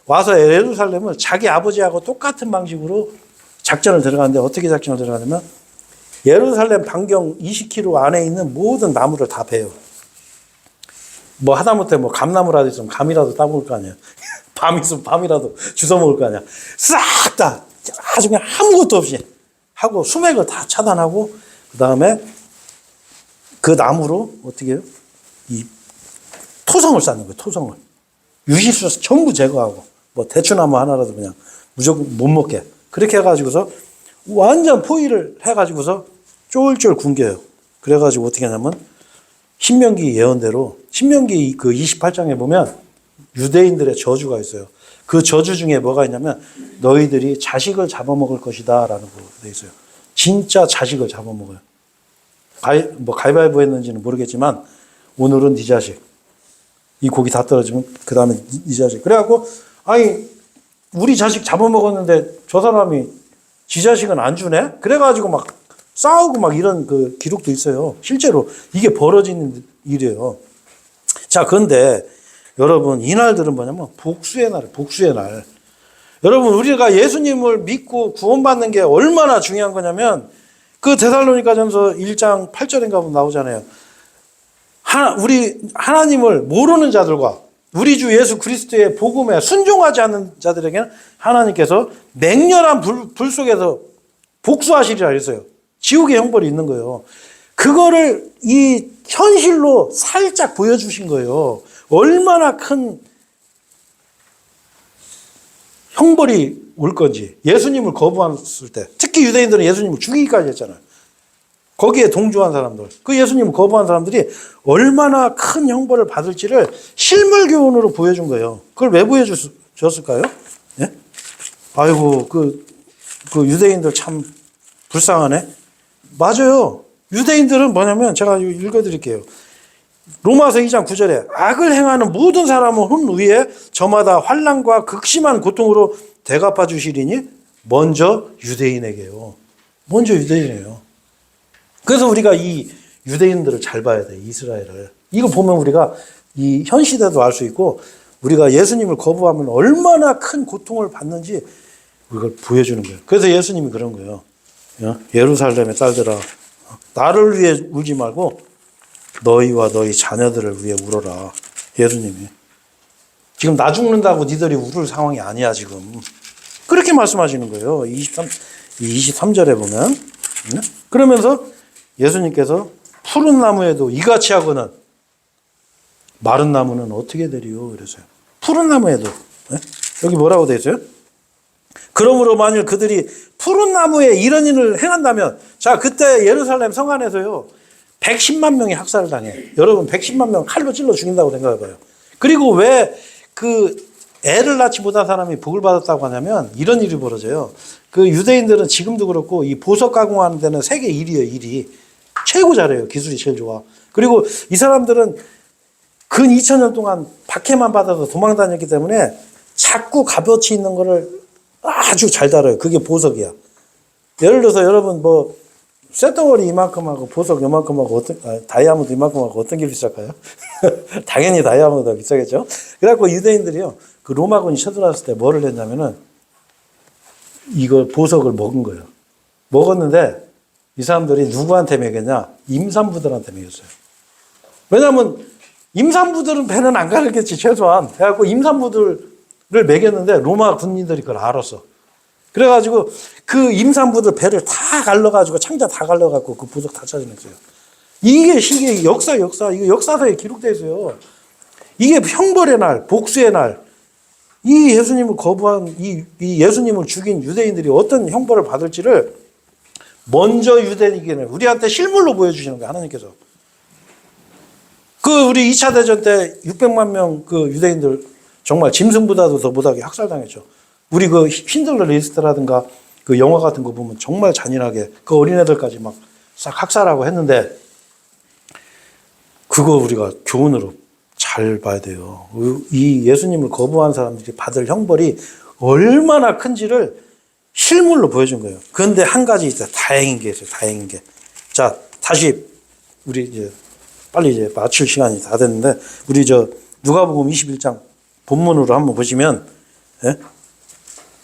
와서 예루살렘을 자기 아버지하고 똑같은 방식으로 작전을 들어가는데, 어떻게 작전을 들어가냐면 예루살렘 반경 20km 안에 있는 모든 나무를 다 베요. 뭐 하다못해 뭐 감나무라도 있으면 감이라도 따먹을 거 아니야. 밤 있으면 밤이라도 주워 먹을 거 아니야. 싹 다 아주 그냥 아무것도 없이 하고 수맥을 다 차단하고, 그 다음에 그 나무로 어떻게 해요? 이 토성을 쌓는 거예요. 토성을. 유실수 전부 제거하고 뭐 대추나무 하나라도 그냥 무조건 못 먹게. 그렇게 해가지고서 완전 포위를 해가지고서 쫄쫄 굶겨요. 그래가지고 어떻게 하냐면 신명기 예언대로 신명기 그 28장에 보면 유대인들의 저주가 있어요. 그 저주 중에 뭐가 있냐면 너희들이 자식을 잡아먹을 것이다 라는 거 돼 있어요. 진짜 자식을 잡아먹어요. 가위바위보 했는지는 모르겠지만 오늘은 네 자식. 이 고기 다 떨어지면 그 다음에 네 자식. 그래갖고 아니 우리 자식 잡아먹었는데 저 사람이 지 자식은 안 주네? 그래가지고 막 싸우고 막 이런 그 기록도 있어요. 실제로 이게 벌어지는 일이에요. 자, 그런데 여러분 이날들은 뭐냐면 복수의 날, 복수의 날. 여러분 우리가 예수님을 믿고 구원받는 게 얼마나 중요한 거냐면 그 데살로니가전서 1장 8절인가 나오잖아요. 우리 하나님을 모르는 자들과 우리 주 예수 그리스도의 복음에 순종하지 않는 자들에게는 하나님께서 맹렬한 불 속에서 복수하시리라 했어요. 지옥의 형벌이 있는 거예요. 그거를 이 현실로 살짝 보여주신 거예요. 얼마나 큰 형벌이 올 건지. 예수님을 거부했을 때, 특히 유대인들은 예수님을 죽이기까지 했잖아요. 거기에 동조한 사람들, 그 예수님을 거부한 사람들이 얼마나 큰 형벌을 받을지를 실물 교훈으로 보여준 거예요. 그걸 왜 보여줬을까요? 예? 아이고, 그 유대인들 참 불쌍하네. 맞아요. 유대인들은 뭐냐면 제가 읽어드릴게요. 로마서 2장 9절에 악을 행하는 모든 사람은 혼 위에 저마다 환난과 극심한 고통으로 대갚아 주시리니 먼저 유대인에게요. 먼저 유대인이에요. 그래서 우리가 이 유대인들을 잘 봐야 돼. 이스라엘을. 이거 보면 우리가 이 현 시대도 알 수 있고 우리가 예수님을 거부하면 얼마나 큰 고통을 받는지 그걸 보여주는 거예요. 그래서 예수님이 그런 거예요. 예루살렘의 딸들아 나를 위해 울지 말고 너희와 너희 자녀들을 위해 울어라. 예수님이. 지금 나 죽는다고 니들이 울을 상황이 아니야 지금. 그렇게 말씀하시는 거예요. 23절에 보면. 그러면서 예수님께서 푸른 나무에도 이같이 하거든 마른 나무는 어떻게 되리요? 그래서요. 푸른 나무에도. 여기 뭐라고 되어 있어요? 그러므로 만일 그들이 푸른 나무에 이런 일을 행한다면 자 그때 예루살렘 성 안에서요 110만 명이 학살을 당해. 여러분 110만 명 칼로 찔러 죽인다고 생각해봐요. 그리고 왜 그 애를 낳지 못한 사람이 복을 받았다고 하냐면 이런 일이 벌어져요. 그 유대인들은 지금도 그렇고 이 보석 가공하는 데는 세계 1위예요. 1위. 최고 잘해요. 기술이 제일 좋아. 그리고 이 사람들은 근 2000년 동안 박해만 받아서 도망 다녔기 때문에 자꾸 값어치 있는 거를 아주 잘 다뤄요. 그게 보석이야. 예를 들어서 여러분 뭐 쇳덩어리 이만큼하고 보석 이만큼하고 다이아몬드 이만큼하고 어떤 게 비쌀까요? 당연히 다이아몬드가 비싸겠죠. 그래갖고 유대인들이요 그 로마군이 쳐들어왔을 때 뭐를 했냐면은 이걸 보석을 먹은 거예요. 먹었는데 이 사람들이 누구한테 먹였냐? 임산부들한테 먹였어요. 왜냐하면 임산부들은 배는 안 가르겠지 최소한. 그래갖고 임산부들을 먹였는데 로마 군인들이 그걸 알았어. 그래가지고 그 임산부들 배를 다 갈라가지고 창자 다 갈라갖고 그 보석 다 찾아냈어요. 이게 역사 이거 역사서에 기록되어 있어요. 이게 형벌의 날, 복수의 날. 이 예수님을 거부한 이 예수님을 죽인 유대인들이 어떤 형벌을 받을지를 먼저 유대인에게는 우리한테 실물로 보여주시는 거예요. 하나님께서. 그 우리 2차 대전 때 600만 명 그 유대인들 정말 짐승보다도 더 못하게 학살당했죠. 우리 그 신들러 리스트라든가 그 영화 같은 거 보면 정말 잔인하게 그 어린애들까지 막 싹 학살하고 했는데 그거 우리가 교훈으로 잘 봐야 돼요. 이 예수님을 거부한 사람들이 받을 형벌이 얼마나 큰지를 실물로 보여준 거예요. 그런데 한 가지 있어요. 다행인 게 있어요. 다행인 게. 자, 다시 우리 이제 빨리 이제 마칠 시간이 다 됐는데 우리 누가복음 21장 본문으로 한번 보시면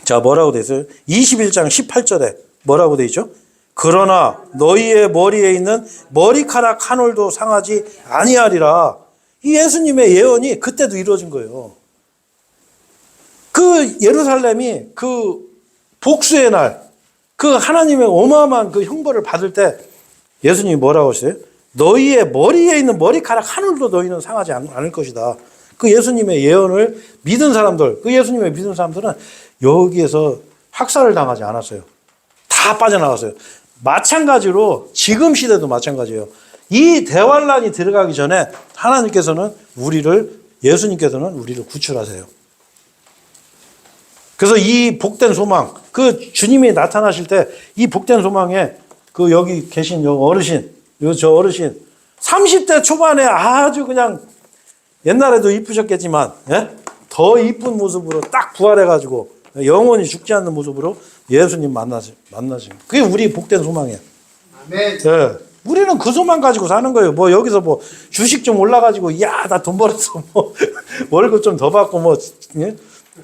자 뭐라고 돼 있어요? 21장 18절에 뭐라고 돼 있죠? 그러나 너희의 머리에 있는 머리카락 한 올도 상하지 아니하리라. 이 예수님의 예언이 그때도 이루어진 거예요. 그 예루살렘이 그 복수의 날, 그 하나님의 어마어마한 그 형벌을 받을 때 예수님이 뭐라고 하셨어요? 너희의 머리에 있는 머리카락 한 올도 너희는 상하지 않을 것이다. 그 예수님의 예언을 믿은 사람들, 그 예수님의 믿은 사람들은 여기에서 학살을 당하지 않았어요. 다 빠져나갔어요. 마찬가지로 지금 시대도 마찬가지예요. 이 대환란이 들어가기 전에 하나님께서는 예수님께서는 우리를 구출하세요. 그래서 이 복된 소망, 그 주님이 나타나실 때 이 복된 소망에 그 여기 계신 저 어르신 30대 초반에 아주 그냥 옛날에도 이쁘셨겠지만 더 이쁜 모습으로 딱 부활해가지고 영원히 죽지 않는 모습으로 예수님 만나신 그게 우리 복된 소망이에요. 아멘. 네. 우리는 그 소망 가지고 사는 거예요. 뭐 여기서 뭐 주식 좀 올라가지고 야, 나 돈 벌었어. 뭐 월급 좀 더 받고 뭐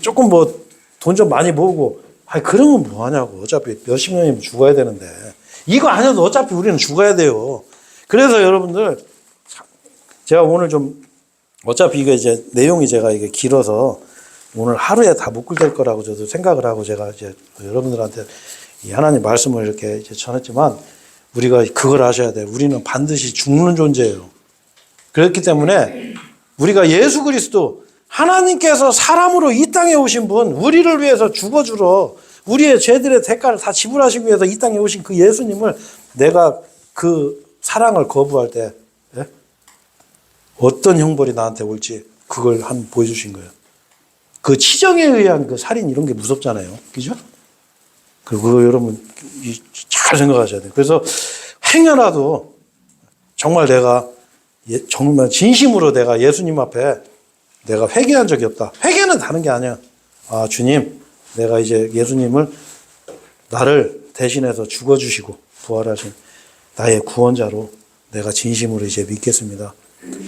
조금 뭐 돈 좀 많이 모으고 그러면 뭐 하냐고. 어차피 몇십 년이면 죽어야 되는데. 이거 아니어도 어차피 우리는 죽어야 돼요. 그래서 여러분들 제가 오늘 좀 어차피 이게 이제 내용이 제가 이게 길어서 오늘 하루에 다 못 끝낼 거라고 저도 생각을 하고 제가 이제 여러분들한테 이 하나님 말씀을 이렇게 이제 전했지만 우리가 그걸 아셔야 돼요. 우리는 반드시 죽는 존재예요. 그렇기 때문에 우리가 예수 그리스도 하나님께서 사람으로 이 땅에 오신 분, 우리를 위해서 죽어주러 우리의 죄들의 대가를 다 지불하시기 위해서 이 땅에 오신 그 예수님을 내가 그 사랑을 거부할 때 어떤 형벌이 나한테 올지 그걸 보여주신 거예요. 그 치정에 의한 그 살인 이런 게 무섭잖아요. 그죠? 그거 여러분 잘 생각하셔야 돼요. 그래서 행여라도 정말 내가 정말 진심으로 내가 예수님 앞에 내가 회개한 적이 없다. 회개는 다른 게 아니야. 아, 주님, 내가 이제 예수님을 나를 대신해서 죽어주시고 부활하신 나의 구원자로 내가 진심으로 이제 믿겠습니다.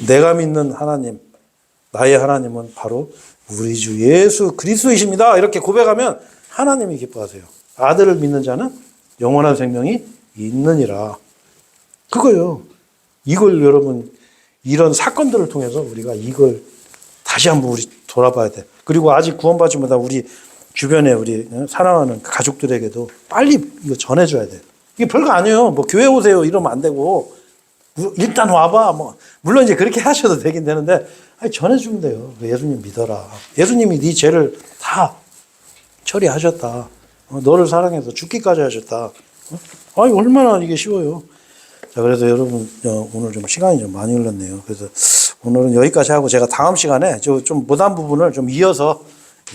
내가 믿는 하나님, 나의 하나님은 바로 우리 주 예수 그리스도이십니다. 이렇게 고백하면 하나님이 기뻐하세요. 아들을 믿는 자는 영원한 생명이 있느니라. 그거요. 이걸 여러분 이런 사건들을 통해서 우리가 이걸 다시 한번 우리 돌아봐야 돼. 그리고 아직 구원받지 못한 우리 주변에 우리 사랑하는 가족들에게도 빨리 이거 전해줘야 돼. 이게 별거 아니에요. 뭐 교회 오세요 이러면 안 되고 일단 와봐. 뭐 물론 이제 그렇게 하셔도 되긴 되는데 전해주면 돼요. 예수님 믿어라. 예수님이 네 죄를 다 처리하셨다. 너를 사랑해서 죽기까지 하셨다. 얼마나 이게 쉬워요. 자, 그래서 여러분 오늘 좀 시간이 좀 많이 흘렀네요. 그래서 오늘은 여기까지 하고 제가 다음 시간에 좀 못한 부분을 좀 이어서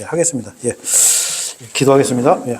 하겠습니다. 예, 기도하겠습니다. 예.